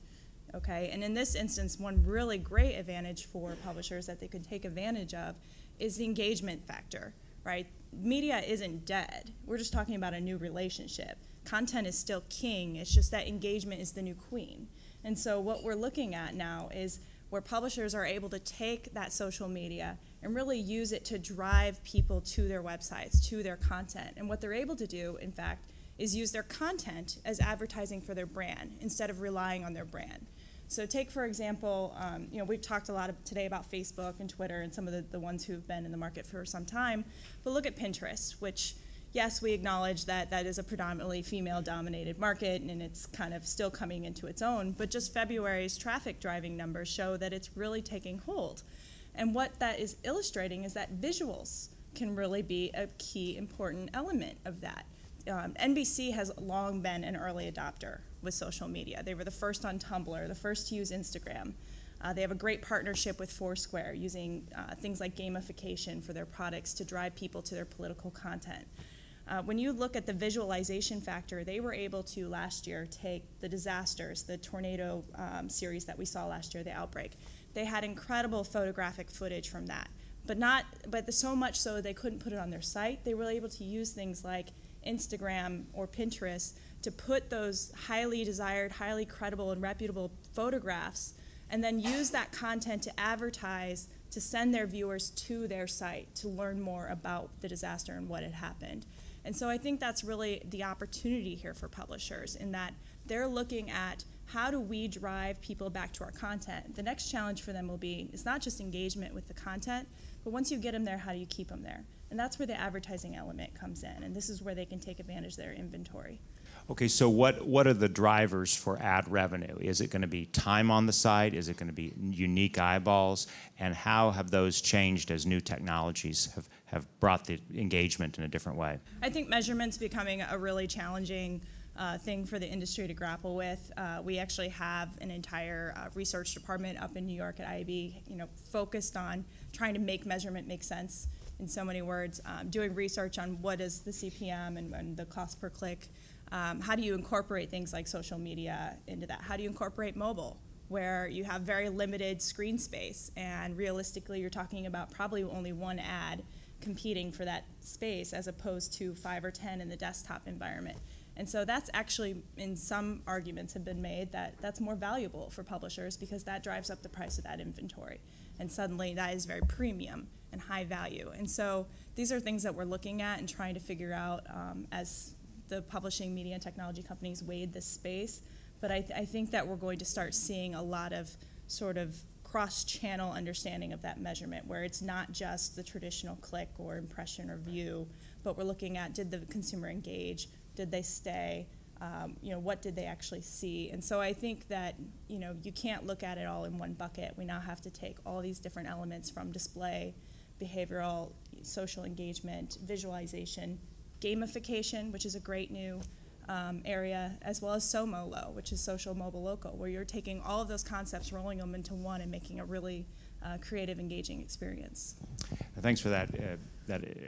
Okay, and in this instance, one really great advantage for publishers that they could take advantage of is the engagement factor, right? Media isn't dead. We're just talking about a new relationship. Content is still king. It's just that engagement is the new queen. And so what we're looking at now is where publishers are able to take that social media and really use it to drive people to their websites, to their content. And what they're able to do, in fact, is use their content as advertising for their brand instead of relying on their brand. So take, for example, we've talked a lot today about Facebook and Twitter and some of the ones who've been in the market for some time, but look at Pinterest, which, yes, we acknowledge that that is a predominantly female-dominated market and it's kind of still coming into its own, but just February's traffic driving numbers show that it's really taking hold. And what that is illustrating is that visuals can really be a key important element of that. NBC has long been an early adopter with social media. They were the first on Tumblr, the first to use Instagram. They have a great partnership with Foursquare, using things like gamification for their products to drive people to their political content. When you look at the visualization factor, they were able to last year take the disasters, the tornado series that we saw last year, the outbreak. They had incredible photographic footage from that, but so much so they couldn't put it on their site. They were able to use things like Instagram or Pinterest to put those highly desired, highly credible and reputable photographs and then use that content to advertise, to send their viewers to their site to learn more about the disaster and what had happened. And so I think that's really the opportunity here for publishers, in that they're looking at how do we drive people back to our content. The next challenge for them will be, it's not just engagement with the content, but once you get them there, how do you keep them there? And that's where the advertising element comes in, and this is where they can take advantage of their inventory. Okay, so what are the drivers for ad revenue? Is it going to be time on the site? Is it going to be unique eyeballs? And how have those changed as new technologies have brought the engagement in a different way? I think measurement's becoming a really challenging thing for the industry to grapple with. We actually have an entire research department up in New York at IAB, focused on trying to make measurement make sense in so many words, doing research on what is the CPM and the cost per click. How do you incorporate things like social media into that? How do you incorporate mobile, where you have very limited screen space, and realistically you're talking about probably only one ad competing for that space as opposed to 5 or 10 in the desktop environment. And so that's actually, in some arguments have been made, that that's more valuable for publishers because that drives up the price of that inventory. And suddenly that is very premium and high value. And so these are things that we're looking at and trying to figure out as the publishing, media, and technology companies wade this space. But I think that we're going to start seeing a lot of sort of cross-channel understanding of that measurement, where it's not just the traditional click or impression or view, but we're looking at, did the consumer engage? Did they stay? What did they actually see? And so I think that you can't look at it all in one bucket. We now have to take all these different elements from display, behavioral, social engagement, visualization, gamification, which is a great new area, as well as SOMOLO, which is social mobile local, where you're taking all of those concepts, rolling them into one, and making a really creative, engaging experience. Thanks for that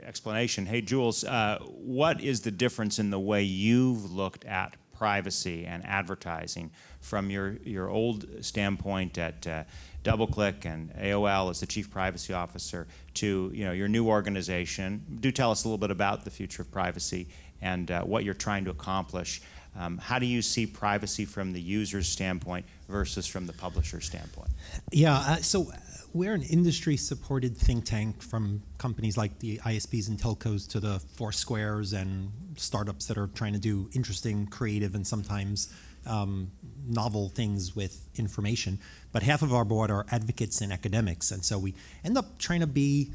explanation. Hey, Jules, what is the difference in the way you've looked at privacy and advertising from your old standpoint at DoubleClick and AOL as the Chief Privacy Officer to your new organization? Do tell us a little bit about the future of privacy and what you're trying to accomplish. How do you see privacy from the user's standpoint versus from the publisher's standpoint? Yeah, so we're an industry-supported think tank, from companies like the ISPs and telcos to the Foursquares and startups that are trying to do interesting, creative, and sometimes novel things with information. But half of our board are advocates and academics, and so we end up trying to be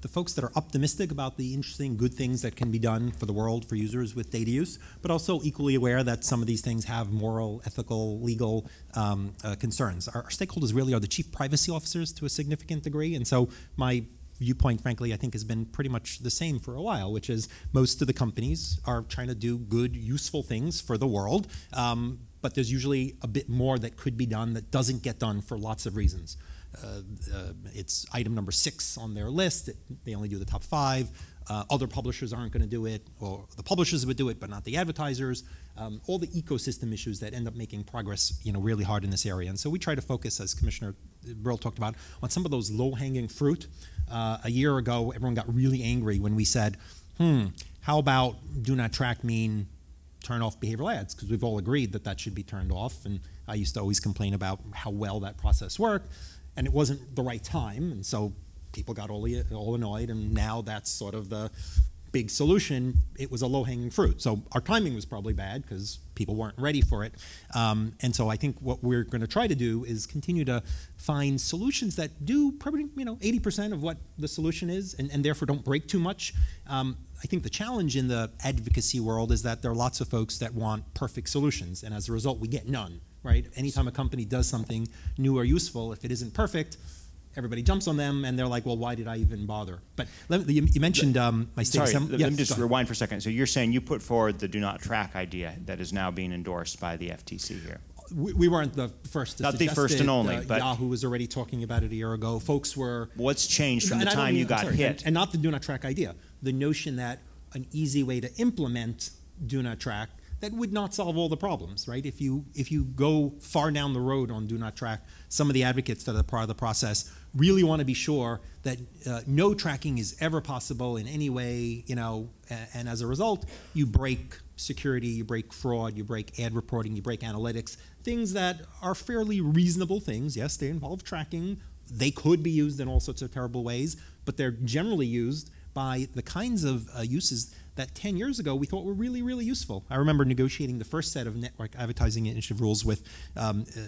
the folks that are optimistic about the interesting, good things that can be done for the world, for users with data use, but also equally aware that some of these things have moral, ethical, legal concerns. Our stakeholders really are the chief privacy officers to a significant degree, and so my viewpoint, frankly, I think has been pretty much the same for a while, which is most of the companies are trying to do good, useful things for the world, but there's usually a bit more that could be done that doesn't get done for lots of reasons. It's item number 6 on their list. They only do the top 5. Other publishers aren't going to do it, or the publishers would do it, but not the advertisers. All the ecosystem issues that end up making progress, really hard in this area. And so we try to focus, as Commissioner Brill talked about, on some of those low-hanging fruit. A year ago, everyone got really angry when we said, how about do not track mean turn off behavioral ads? Because we've all agreed that that should be turned off. And I used to always complain about how well that process worked. And it wasn't the right time, and so people got all annoyed, and now that's sort of the big solution, it was a low-hanging fruit. So our timing was probably bad because people weren't ready for it. And so I think what we're going to try to do is continue to find solutions that do probably 80% of what the solution is, and therefore don't break too much. I think the challenge in the advocacy world is that there are lots of folks that want perfect solutions, and as a result, we get none, right? Anytime a company does something new or useful, if it isn't perfect, everybody jumps on them, and they're like, well, why did I even bother? But you mentioned my state assembly. Let me just rewind for a second. So you're saying you put forward the do not track idea that is now being endorsed by the FTC here. We weren't the first to Not the first and only, but Yahoo was already talking about it a year ago. Folks were... What's changed from the time you got hit? And not the do not track idea. The notion that an easy way to implement do not track that would not solve all the problems, right? If you go far down the road on do not track, some of the advocates that are part of the process really want to be sure that no tracking is ever possible in any way, and as a result, you break security, you break fraud, you break ad reporting, you break analytics, things that are fairly reasonable things. Yes, they involve tracking. They could be used in all sorts of terrible ways, but they're generally used by the kinds of uses that 10 years ago we thought were really, really useful. I remember negotiating the first set of network advertising initiative rules with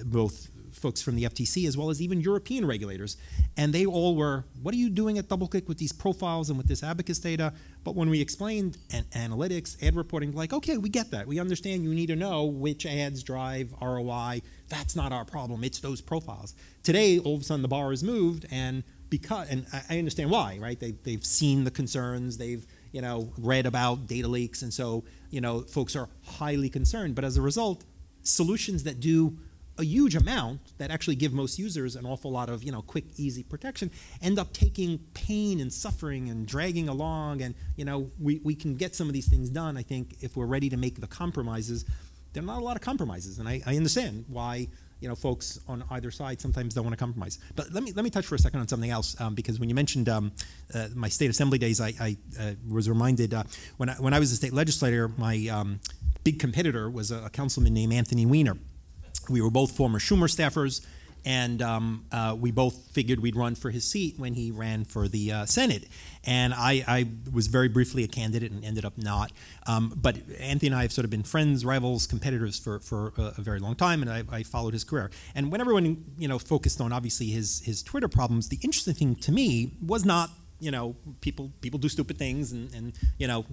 both folks from the FTC as well as even European regulators. And they all were, what are you doing at DoubleClick with these profiles and with this abacus data? But when we explained analytics, ad reporting, like, okay, we get that. We understand you need to know which ads drive ROI. That's not our problem. It's those profiles. Today, all of a sudden, the bar has moved, and I understand why, right? They've seen the concerns. They've read about data leaks, and so folks are highly concerned. But as a result, solutions that do a huge amount, that actually give most users an awful lot of quick, easy protection, end up taking pain and suffering and dragging along. And we can get some of these things done, I think, if we're ready to make the compromises. There are not a lot of compromises, and I understand why folks on either side sometimes don't want to compromise. But let me touch for a second on something else, because when you mentioned my state assembly days, I was reminded when I was a state legislator, my big competitor was a councilman named Anthony Weiner. We were both former Schumer staffers, and we both figured we'd run for his seat when he ran for the Senate. And I was very briefly a candidate and ended up not. But Anthony and I have sort of been friends, rivals, competitors for a very long time, and I followed his career. And when everyone focused on obviously his Twitter problems, the interesting thing to me was not people do stupid things, and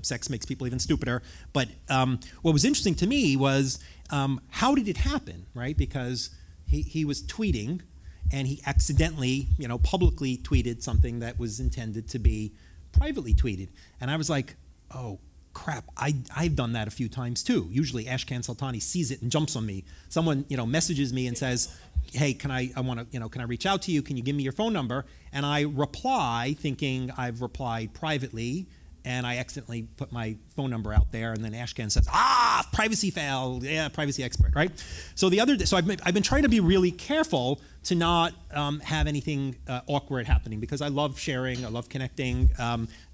sex makes people even stupider. But what was interesting to me was how did it happen, right? Because he was tweeting, and he accidentally, publicly tweeted something that was intended to be privately tweeted. And I was like, oh, crap, I've done that a few times too. Usually Ashkan Sultani sees it and jumps on me. Someone, messages me and says, hey, can I reach out to you? Can you give me your phone number? And I reply thinking I've replied privately, and I accidentally put my phone number out there, and then Ashkan says, privacy fail, yeah, privacy expert, right? So so I've been trying to be really careful to not have anything awkward happening, because I love sharing, I love connecting.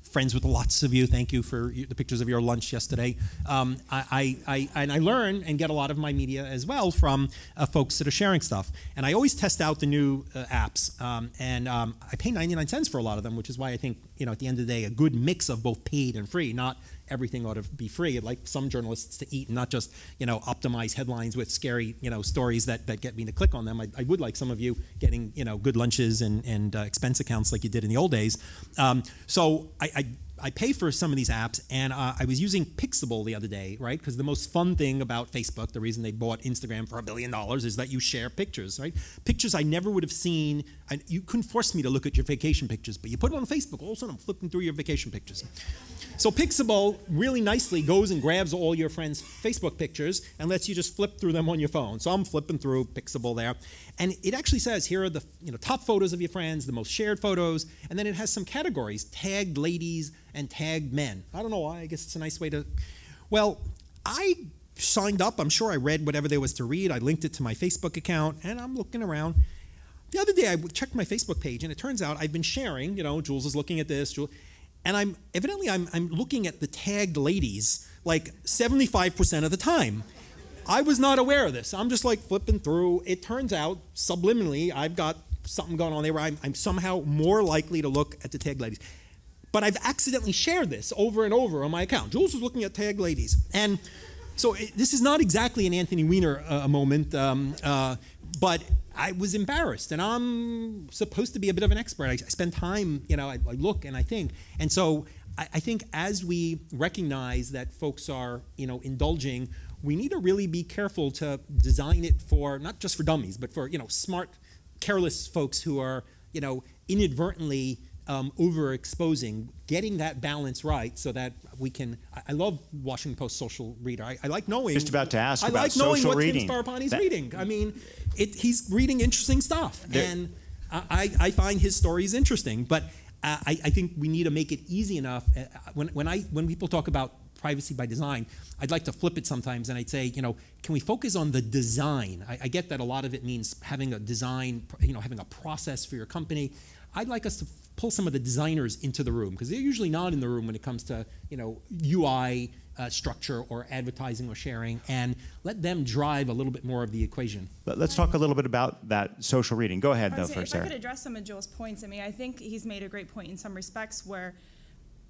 Friends with lots of you, thank you for the pictures of your lunch yesterday. I learn and get a lot of my media as well from folks that are sharing stuff. And I always test out the new apps, and I pay 99 cents for a lot of them, which is why I think, at the end of the day, a good mix of both paid and free, not everything ought to be free. I'd like some journalists to eat and not just, optimize headlines with scary, stories that get me to click on them. I would like some of you getting, good lunches and expense accounts like you did in the old days. So I pay for some of these apps, and I was using Pixable the other day, right? Because the most fun thing about Facebook, the reason they bought Instagram for $1 billion, is that you share pictures, right? Pictures I never would have seen. You couldn't force me to look at your vacation pictures, but you put them on Facebook, all of a sudden I'm flipping through your vacation pictures. So Pixable really nicely goes and grabs all your friends' Facebook pictures and lets you just flip through them on your phone. So I'm flipping through Pixable there, and it actually says here are the top photos of your friends, the most shared photos, and then it has some categories: tagged ladies and tagged men. I don't know why. I guess it's a nice way to. Well, I signed up. I'm sure I read whatever there was to read. I linked it to my Facebook account, and I'm looking around. The other day I checked my Facebook page, and it turns out I've been sharing. Jules is looking at this. And I'm looking at the tagged ladies like 75% of the time. I was not aware of this. I'm just like flipping through. It turns out subliminally I've got something going on there where I'm somehow more likely to look at the tagged ladies. but I've accidentally shared this over and over on my account. Jules was looking at Tag Ladies. And so this is not exactly an Anthony Weiner moment, but I was embarrassed. And I'm supposed to be a bit of an expert. I spend time, I look and I think. And so I think as we recognize that folks are, indulging, we need to really be careful to design it for, not just for dummies, but for, smart, careless folks who are, inadvertently overexposing, getting that balance right so that we can. I love Washington Post social reader. I like knowing. Just about to ask I about like knowing social what reading. Tim Sparapani's reading. I mean, he's reading interesting stuff, and I find his stories interesting. But I think we need to make it easy enough. When people talk about privacy by design, I'd like to flip it sometimes, and I'd say, can we focus on the design? I get that a lot of it means having a design, having a process for your company. I'd like us to pull some of the designers into the room, because they're usually not in the room when it comes to UI structure or advertising or sharing, and let them drive a little bit more of the equation. Let's talk a little bit about that social reading. Go ahead, though, first, If I Sarah. could address some of Joel's points, I think he's made a great point in some respects where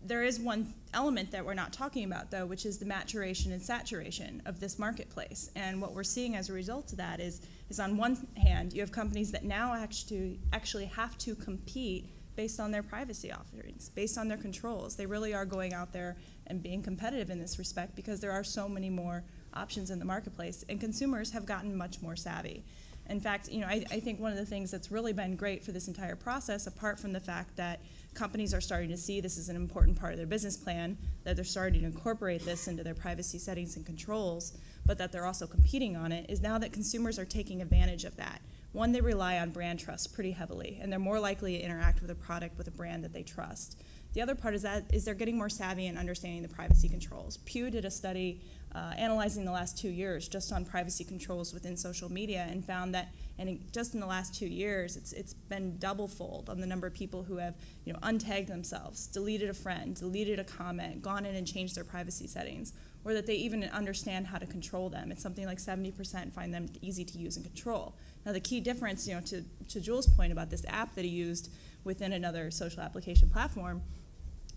there is one element that we're not talking about, though, which is the maturation and saturation of this marketplace. And what we're seeing as a result of that is on one hand, you have companies that now actually have to compete based on their privacy offerings, based on their controls. They really are going out there and being competitive in this respect because there are so many more options in the marketplace, and consumers have gotten much more savvy. In fact, I think one of the things that's really been great for this entire process, apart from the fact that companies are starting to see this is an important part of their business plan, that they're starting to incorporate this into their privacy settings and controls, but that they're also competing on it, is now that consumers are taking advantage of that. One, they rely on brand trust pretty heavily, and they're more likely to interact with a product with a brand that they trust. The other part is they're getting more savvy in understanding the privacy controls. Pew did a study analyzing the last 2 years just on privacy controls within social media, and found that just in the last 2 years, it's been double-fold on the number of people who have untagged themselves, deleted a friend, deleted a comment, gone in and changed their privacy settings, or that they even understand how to control them. It's something like 70% find them easy to use and control. Now, the key difference, to Jules' point about this app that he used within another social application platform,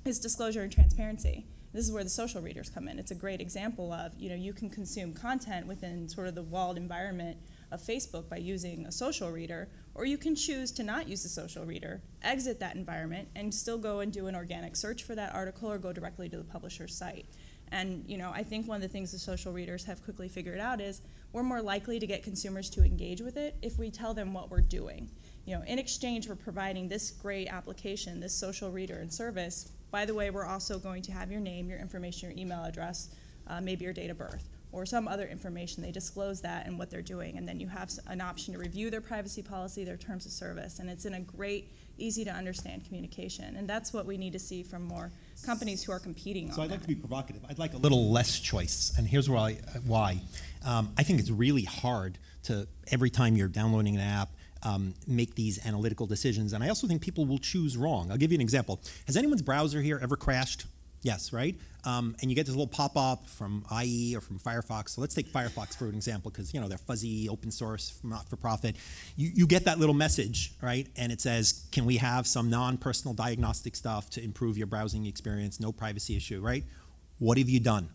is disclosure and transparency. This is where the social readers come in. It's a great example of, you can consume content within sort of the walled environment of Facebook by using a social reader, or you can choose to not use a social reader, exit that environment, and still go and do an organic search for that article or go directly to the publisher's site. And I think one of the things the social readers have quickly figured out is we're more likely to get consumers to engage with it if we tell them what we're doing. In exchange for providing this great application, this social reader and service, by the way, we're also going to have your name, your information, your email address, maybe your date of birth, or some other information. They disclose that and what they're doing, and then you have an option to review their privacy policy, their terms of service, and it's in a great, easy to understand communication. And that's what we need to see from more companies who are competing on So I'd like that. to be provocative. I'd like a little less choice, and here's why. I think it's really hard to, every time you're downloading an app, make these analytical decisions, and I also think people will choose wrong. I'll give you an example. Has anyone's browser here ever crashed? Yes, right? And you get this little pop-up from IE or from Firefox. So let's take Firefox for an example, because they're fuzzy, open source, not-for-profit. You get that little message, right? And it says, can we have some non-personal diagnostic stuff to improve your browsing experience, no privacy issue, right? What have you done?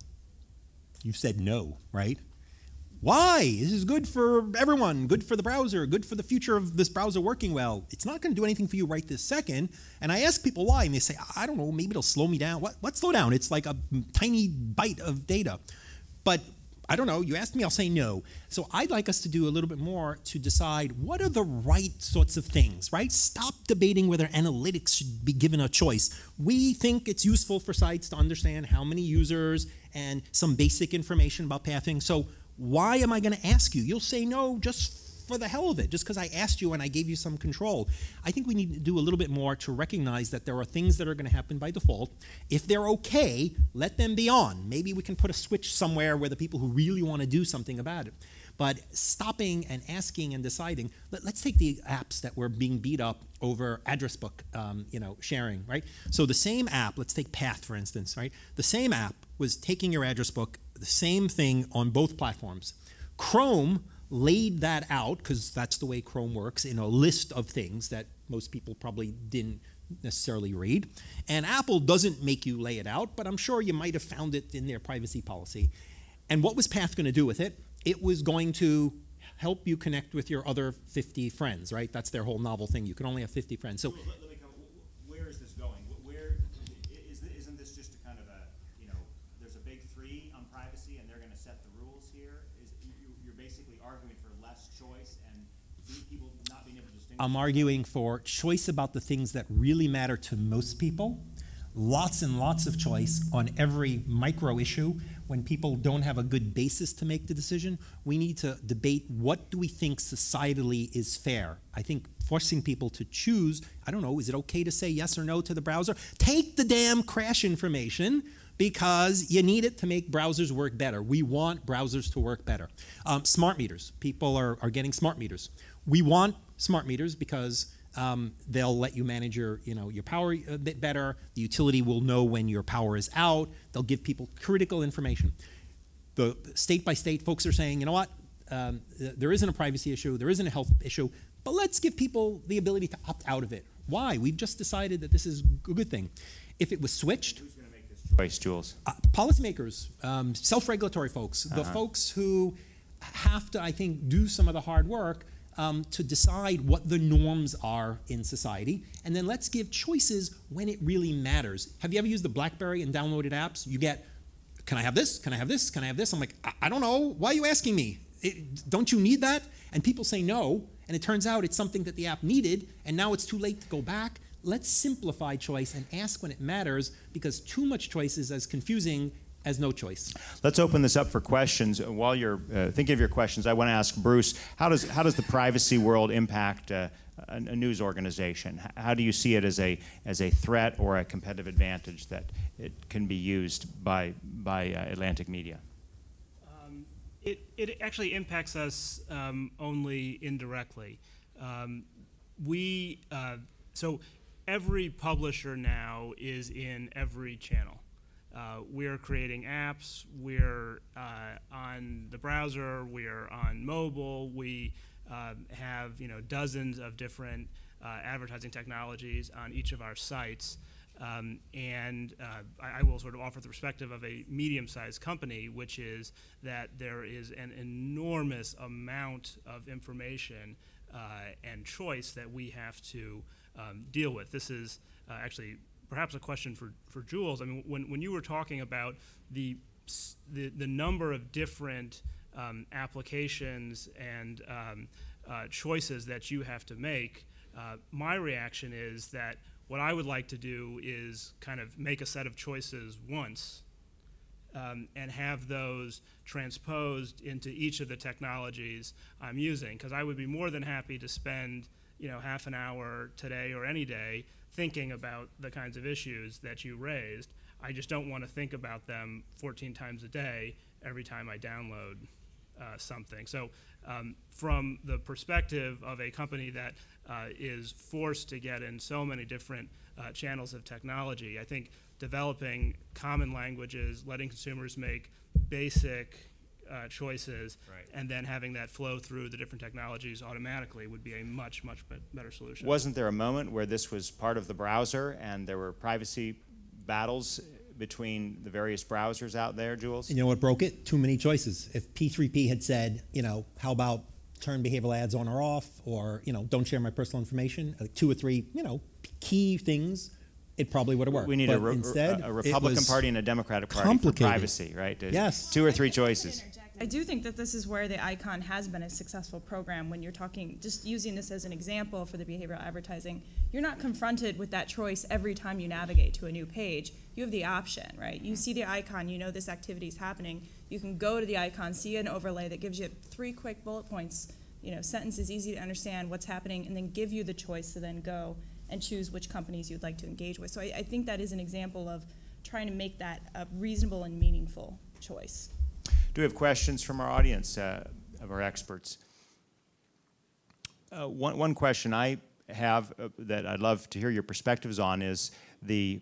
You've said no, right? Why? This is good for everyone, good for the browser, good for the future of this browser working well. It's not going to do anything for you right this second. And I ask people why, and they say, I don't know, maybe it'll slow me down. What slow down? It's like a tiny bite of data. But I don't know, you asked me, I'll say no. So I'd like us to do a little bit more to decide what are the right sorts of things, right? Stop debating whether analytics should be given a choice. We think it's useful for sites to understand how many users and some basic information about pathing. So why am I going to ask you? You'll say no just for the hell of it, just because I asked you and I gave you some control. I think we need to do a little bit more to recognize that there are things that are going to happen by default. If they're okay, let them be on. Maybe we can put a switch somewhere where the people who really want to do something about it. But stopping and asking and deciding, let's take the apps that were being beat up over address book sharing, right? So the same app, let's take Path for instance, right? The same app was taking your address book, the same thing on both platforms. Chrome laid that out, because that's the way Chrome works, in a list of things that most people probably didn't necessarily read. And Apple doesn't make you lay it out, but I'm sure you might have found it in their privacy policy. And what was Path going to do with it? It was going to help you connect with your other 50 friends, right? That's their whole novel thing. You can only have 50 friends. So Let me come. Where is this going? Isn't this just a kind of a, there's a big three on privacy and they're going to set the rules here? You're basically arguing for less choice and people not being able to distinguish? I'm arguing for choice about the things that really matter to most people. Lots and lots of choice on every micro issue. When people don't have a good basis to make the decision, we need to debate what do we think societally is fair. I think forcing people to choose, I don't know, is it okay to say yes or no to the browser? Take the damn crash information because you need it to make browsers work better. We want browsers to work better. Smart meters. People are getting smart meters. We want smart meters because they'll let you manage your power a bit better. The utility will know when your power is out. They'll give people critical information. The state by state folks are saying, you know what, there isn't a privacy issue, there isn't a health issue, but let's give people the ability to opt out of it. Why? We've just decided that this is a good thing. If it was switched, Who's going to make this choice, Jules? policymakers, self-regulatory folks, the folks who have to, I think, do some of the hard work to decide what the norms are in society, and then let's give choices when it really matters. Have you ever used the BlackBerry and downloaded apps? You get, can I have this? Can I have this? Can I have this? I'm like, I don't know. Why are you asking me? Don't you need that? And people say no, and it turns out it's something that the app needed, and now it's too late to go back. Let's simplify choice and ask when it matters, because too much choice is as confusing as no choice. Let's open this up for questions. While you're thinking of your questions, I want to ask Bruce, how does the privacy world impact a news organization? How do you see it as a threat or a competitive advantage that it can be used by Atlantic Media? It actually impacts us only indirectly. So every publisher now is in every channel. We're creating apps, we're on the browser, we're on mobile, we have dozens of different advertising technologies on each of our sites. I will sort of offer the perspective of a medium-sized company, which is that there is an enormous amount of information and choice that we have to deal with. This is actually perhaps a question for Jules. I mean, when you were talking about the number of different applications and choices that you have to make, my reaction is that what I would like to do is kind of make a set of choices once and have those transposed into each of the technologies I'm using, because I would be more than happy to spend half an hour today or any day thinking about the kinds of issues that you raised. I just don't want to think about them 14 times a day every time I download something. So from the perspective of a company that is forced to get in so many different channels of technology, I think developing common languages, letting consumers make basic choices, and then having that flow through the different technologies automatically would be a much, much better solution. Wasn't there a moment where this was part of the browser and there were privacy battles between the various browsers out there, Jules? And you know what broke it? Too many choices. If P3P had said, how about turn behavioral ads on or off, or, don't share my personal information, like 2 or 3, key things, it probably would have worked. We need instead, a Republican Party and a Democratic Party for privacy, right? Yes. 2 or 3 choices. I do think that this is where the ICON has been a successful program. When you're talking, just using this as an example for the behavioral advertising, you're not confronted with that choice every time you navigate to a new page. You have the option, right? You see the icon, you know this activity is happening. You can go to the icon, see an overlay that gives you 3 quick bullet points, sentences easy to understand what's happening, and then give you the choice to then go and choose which companies you'd like to engage with. So I think that is an example of trying to make that a reasonable and meaningful choice. Do we have questions from our audience, of our experts? One question I have that I'd love to hear your perspectives on is the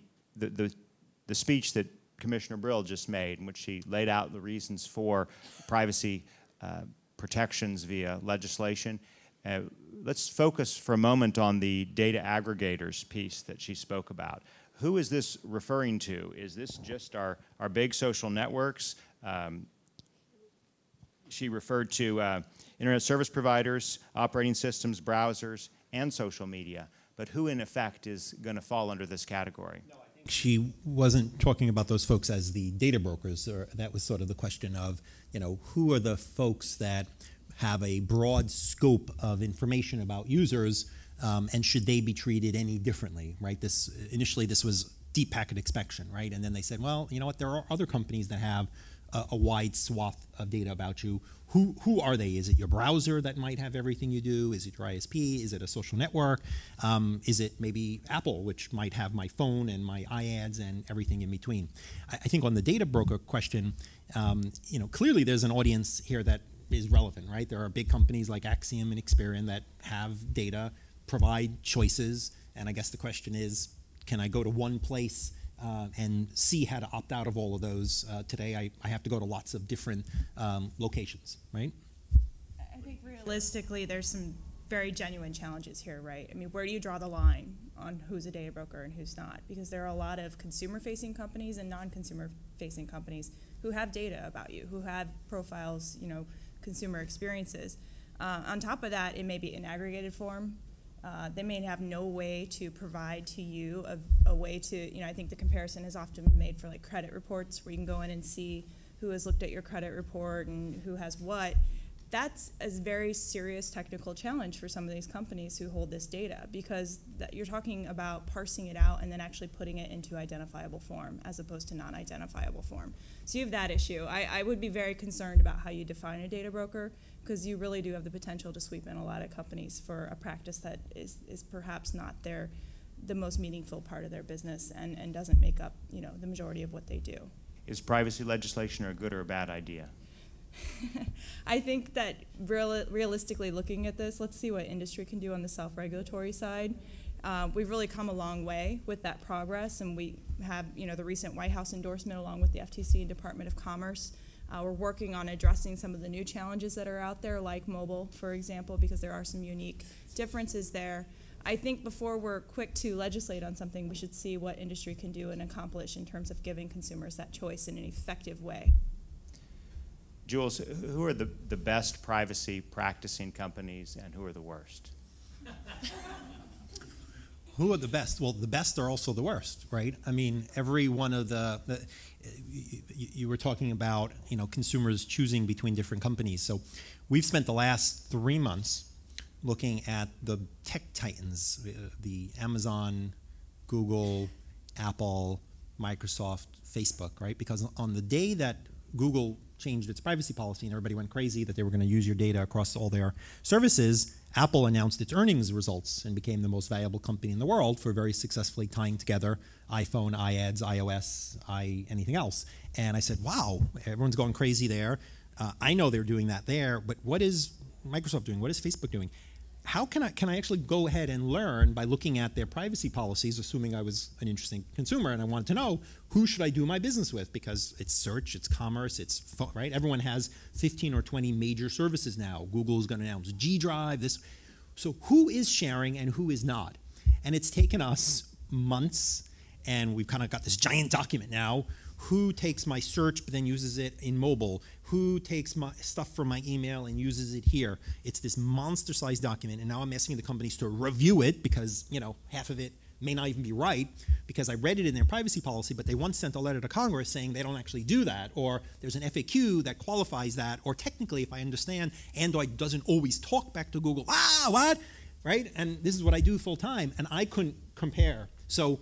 speech that Commissioner Brill just made, in which she laid out the reasons for privacy protections via legislation. let's focus for a moment on the data aggregators piece that she spoke about. Who is this referring to? Is this just our big social networks? She referred to internet service providers, operating systems, browsers, and social media. But who, in effect, is going to fall under this category? No, I think she wasn't talking about those folks as the data brokers. Or that was sort of the question of, you know, who are the folks that have a broad scope of information about users, and should they be treated any differently, right? Initially this was deep packet inspection, right? And then they said, well, you know what, there are other companies that have a wide swath of data about you. Who are they? Is it your browser that might have everything you do? Is it your ISP? Is it a social network? Is it maybe Apple, which might have my phone and my iAds and everything in between? I think on the data broker question, you know, clearly there's an audience here that is relevant, right? There are big companies like Acxiom and Experian that have data, provide choices, and I guess the question is, can I go to one place and see how to opt out of all of those? Today I have to go to lots of different locations, right? I think realistically there's some very genuine challenges here, right? I mean, where do you draw the line on who's a data broker and who's not? Because there are a lot of consumer-facing companies and non-consumer-facing companies who have data about you, who have profiles, you know, consumer experiences. On top of that, it may be in aggregated form. They may have no way to provide to you a way to, you know, I think the comparison is often made for like credit reports where you can go in and see who has looked at your credit report and who has what. That's a very serious technical challenge for some of these companies who hold this data, because you're talking about parsing it out and then actually putting it into identifiable form as opposed to non-identifiable form. So you have that issue. I would be very concerned about how you define a data broker, because you really do have the potential to sweep in a lot of companies for a practice that is perhaps not the most meaningful part of their business and doesn't make up, you know, the majority of what they do. Is privacy legislation a good or a bad idea? I think that realistically looking at this, let's see what industry can do on the self-regulatory side. We've really come a long way with that progress, and we have, you know, the recent White House endorsement along with the FTC and Department of Commerce. We're working on addressing some of the new challenges that are out there, like mobile, for example, because there are some unique differences there. I think before we're quick to legislate on something, we should see what industry can do and accomplish in terms of giving consumers that choice in an effective way. Jules, who are the best privacy practicing companies and who are the worst? Who are the best? Well, the best are also the worst, right? I mean, every one of you were talking about, you know, consumers choosing between different companies. So we've spent the last 3 months looking at the tech titans, the Amazon, Google, Apple, Microsoft, Facebook, right? Because on the day that Google changed its privacy policy and everybody went crazy that they were going to use your data across all their services, Apple announced its earnings results and became the most valuable company in the world for very successfully tying together iPhone, iAds, iOS, anything else. And I said, wow, everyone's going crazy there. I know they're doing that there, but what is Microsoft doing? What is Facebook doing? How can I actually go ahead and learn by looking at their privacy policies, assuming I was an interesting consumer and I wanted to know who should I do my business with, because it's search, it's commerce, it's phone, right? Everyone has 15 or 20 major services now. Google's going to announce G Drive, this. So who is sharing and who is not? And it's taken us months, and we've kind of got this giant document now. Who takes my search but then uses it in mobile? Who takes my stuff from my email and uses it here? It's this monster-sized document, and now I'm asking the companies to review it because, you know, half of it may not even be right because I read it in their privacy policy, but they once sent a letter to Congress saying they don't actually do that, or there's an FAQ that qualifies that, or technically, if I understand, Android doesn't always talk back to Google. What? Right? And this is what I do full time, and I couldn't compare. So,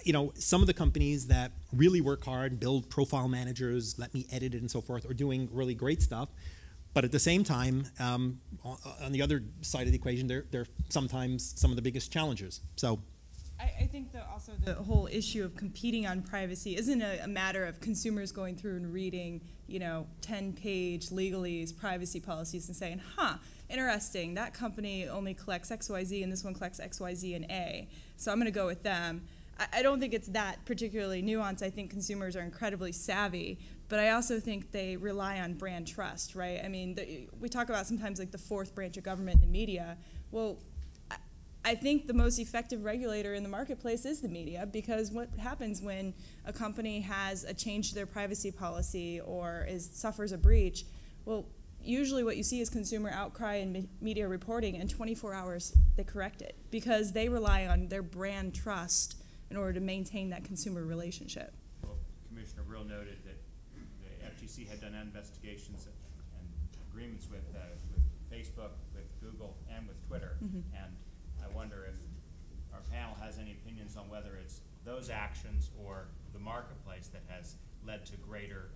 you know, some of the companies that really work hard, build profile managers, let me edit it and so forth, are doing really great stuff. But at the same time, on the other side of the equation, they're sometimes some of the biggest challengers. So, I think that also the whole issue of competing on privacy isn't a matter of consumers going through and reading, you know, 10-page legalese privacy policies and saying, interesting, that company only collects XYZ and this one collects XYZ and A, so I'm going to go with them. I don't think it's that particularly nuanced. I think consumers are incredibly savvy, but I also think they rely on brand trust, right? I mean, we talk about sometimes like the fourth branch of government in the media. Well, I think the most effective regulator in the marketplace is the media, because what happens when a company has a change to their privacy policy or suffers a breach? Well, usually what you see is consumer outcry and media reporting, and 24 hours they correct it, because they rely on their brand trust in order to maintain that consumer relationship. Well, Commissioner Brill noted that the FTC had done investigations and agreements with Facebook, with Google, and with Twitter. Mm-hmm. And I wonder if our panel has any opinions on whether it's those actions or the marketplace that has led to greater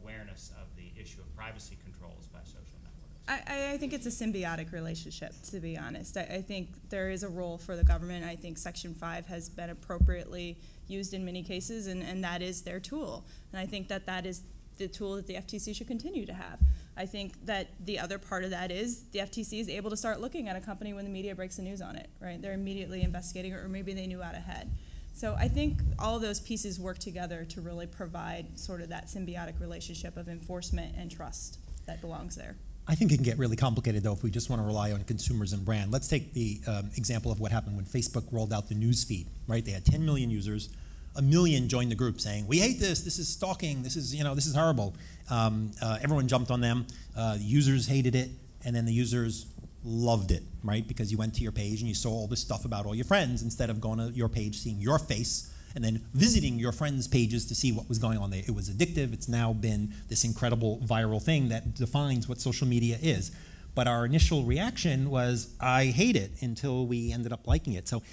awareness of the issue of privacy controls by social networks. I think it's a symbiotic relationship, to be honest. I think there is a role for the government. I think Section 5 has been appropriately used in many cases, and that is their tool. And I think that that is the tool that the FTC should continue to have. I think that the other part of that is the FTC is able to start looking at a company when the media breaks the news on it, right? They're immediately investigating it, or maybe they knew out ahead. So I think all of those pieces work together to really provide sort of that symbiotic relationship of enforcement and trust that belongs there. I think it can get really complicated, though, if we just want to rely on consumers and brand. Let's take the example of what happened when Facebook rolled out the news feed, right? They had 10 million users. 1 million joined the group saying, "We hate this. This is stalking. This is, this is horrible." Everyone jumped on them. The users hated it, and then the users loved it, right? Because you went to your page and you saw all this stuff about all your friends instead of going to your page, seeing your face, and then visiting your friends' pages to see what was going on there. It was addictive. It's now been this incredible viral thing that defines what social media is. But our initial reaction was, I hate it, until we ended up liking it. So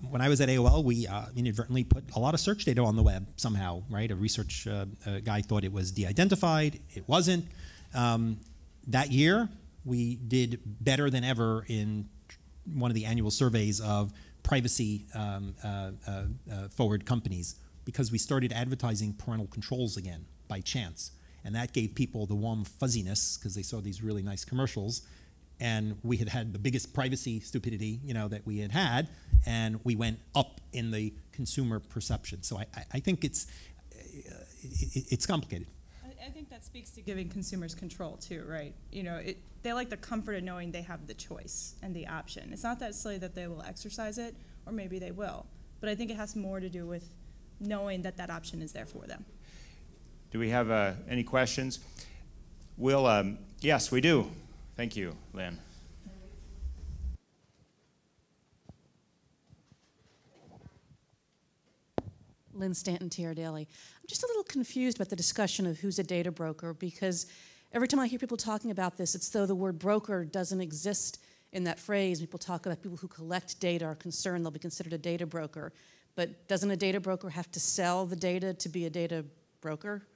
when I was at AOL, we inadvertently put a lot of search data on the web somehow, right? A research guy thought it was de-identified. It wasn't. That year, we did better than ever in one of the annual surveys of privacy forward companies, because we started advertising parental controls again by chance. And that gave people the warm fuzziness because they saw these really nice commercials. And we had had the biggest privacy stupidity, that we had, and we went up in the consumer perception. So I think it's complicated. I think that speaks to giving consumers control too, right? They like the comfort of knowing they have the choice and the option. It's not necessarily that they will exercise it, or maybe they will, but I think it has more to do with knowing that that option is there for them. Do we have any questions? Yes, we do. Thank you, Lynn. Lynn Stanton, TR Daily. I'm just a little confused about the discussion of who's a data broker, because every time I hear people talking about this, it's though the word broker doesn't exist in that phrase. People talk about people who collect data are concerned they'll be considered a data broker. But doesn't a data broker have to sell the data to be a data broker?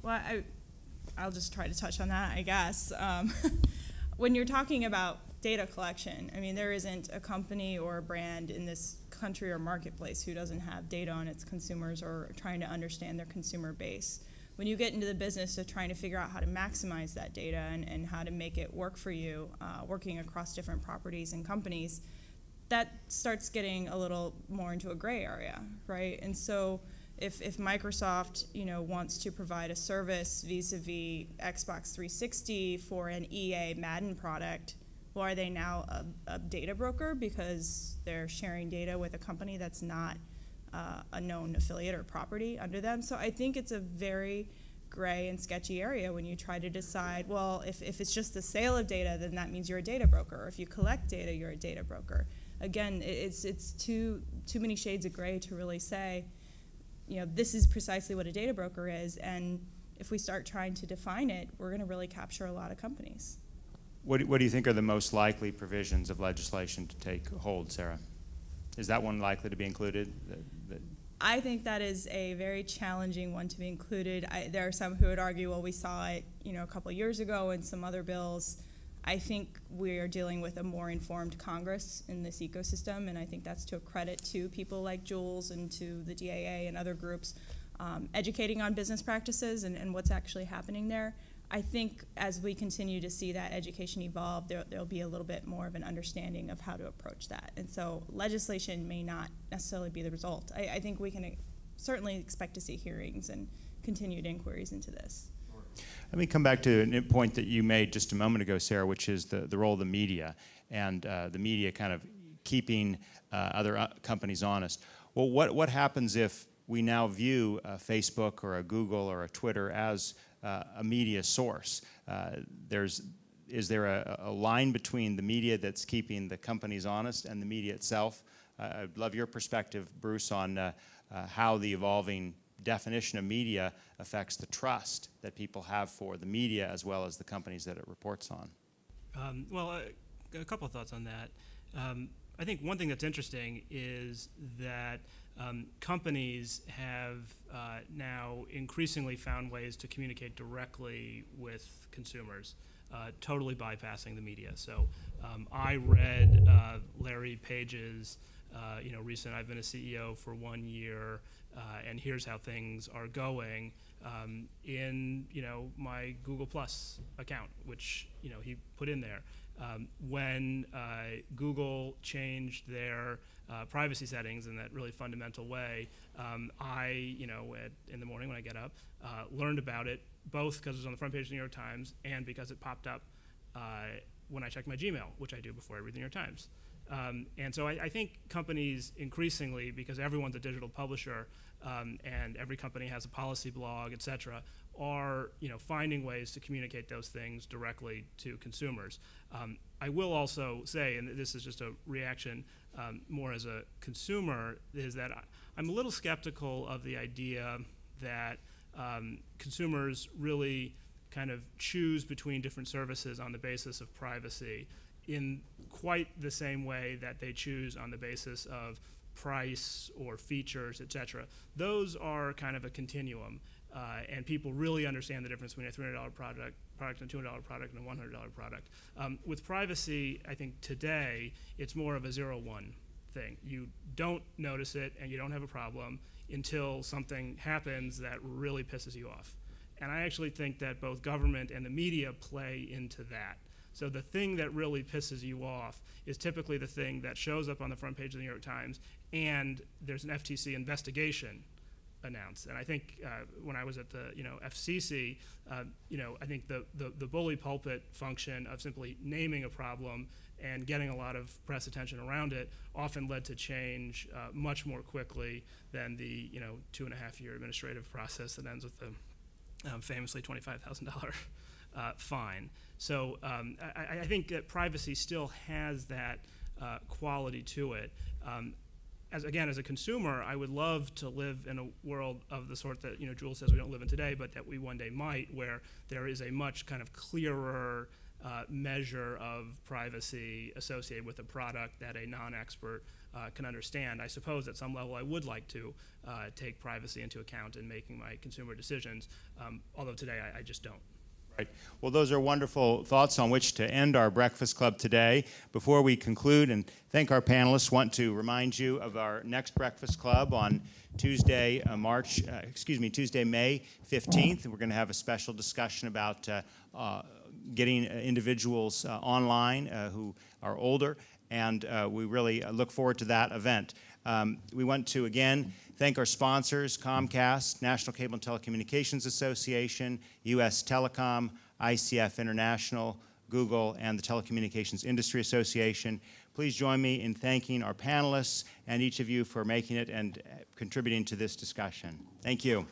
Well, I'll just try to touch on that, I guess. When you're talking about data collection, there isn't a company or a brand in this country or marketplace who doesn't have data on its consumers or trying to understand their consumer base. When you get into the business of trying to figure out how to maximize that data and how to make it work for you, working across different properties and companies, that starts getting a little more into a gray area, right? And so if Microsoft, wants to provide a service vis-a-vis Xbox 360 for an EA Madden product, well, are they now a data broker because they're sharing data with a company that's not a known affiliate or property under them? So I think it's a very gray and sketchy area when you try to decide, well, if it's just the sale of data, then that means you're a data broker. Or if you collect data, you're a data broker. Again, it's too many shades of gray to really say, this is precisely what a data broker is, and if we start trying to define it, we're going to really capture a lot of companies. What do you think are the most likely provisions of legislation to take hold, Sarah? Is that one likely to be included? I think that is a very challenging one to be included. There are some who would argue, well, we saw it, a couple of years ago in some other bills. I think we are dealing with a more informed Congress in this ecosystem, and I think that's to a credit to people like Jules and to the DAA and other groups educating on business practices and what's actually happening there. I think as we continue to see that education evolve, there'll be a little bit more of an understanding of how to approach that. And so legislation may not necessarily be the result. I think we can certainly expect to see hearings and continued inquiries into this. Let me come back to a point that you made just a moment ago, Sarah, which is the role of the media and the media kind of keeping other companies honest. Well, what happens if we now view Facebook or a Google or a Twitter as a media source? Is there a line between the media that's keeping the companies honest and the media itself? I'd love your perspective, Bruce, on how the evolving definition of media affects the trust that people have for the media as well as the companies that it reports on. Well, a couple of thoughts on that. I think one thing that's interesting is that companies have now increasingly found ways to communicate directly with consumers, totally bypassing the media. So I read Larry Page's, recent, I've been a CEO for 1 year, and here's how things are going in, my Google Plus account, which, he put in there. When Google changed their privacy settings in that really fundamental way, I, in the morning when I get up, learned about it, both because it was on the front page of the New York Times and because it popped up when I checked my Gmail, which I do before I read the New York Times. And so I think companies increasingly, because everyone's a digital publisher and every company has a policy blog, et cetera, are finding ways to communicate those things directly to consumers. I will also say, and this is just a reaction more as a consumer, is that I'm a little skeptical of the idea that consumers really kind of choose between different services on the basis of privacy in quite the same way that they choose on the basis of price or features, et cetera. Those are kind of a continuum, and people really understand the difference between a $300 product and a $200 product and a $100 product. With privacy, I think today it's more of a 0-1 thing. You don't notice it and you don't have a problem until something happens that really pisses you off. And I actually think that both government and the media play into that. So the thing that really pisses you off is typically the thing that shows up on the front page of the New York Times, and there's an FTC investigation announced. And I think when I was at the FCC, I think the bully pulpit function of simply naming a problem and getting a lot of press attention around it often led to change much more quickly than the 2.5-year administrative process that ends with the famously $25,000 fine. So I think that privacy still has that quality to it. As a consumer, I would love to live in a world of the sort that Jules says we don't live in today, but that we one day might, where there is a much kind of clearer measure of privacy associated with a product that a non-expert can understand. I suppose at some level I would like to take privacy into account in making my consumer decisions, although today I just don't. Right. Well, those are wonderful thoughts on which to end our Breakfast Club today. Before we conclude and thank our panelists, want to remind you of our next Breakfast Club on Tuesday, May 15th. We're going to have a special discussion about getting individuals online who are older, and we really look forward to that event. We want to, again, thank our sponsors, Comcast, National Cable and Telecommunications Association, U.S. Telecom, ICF International, Google, and the Telecommunications Industry Association. Please join me in thanking our panelists and each of you for making it and contributing to this discussion. Thank you.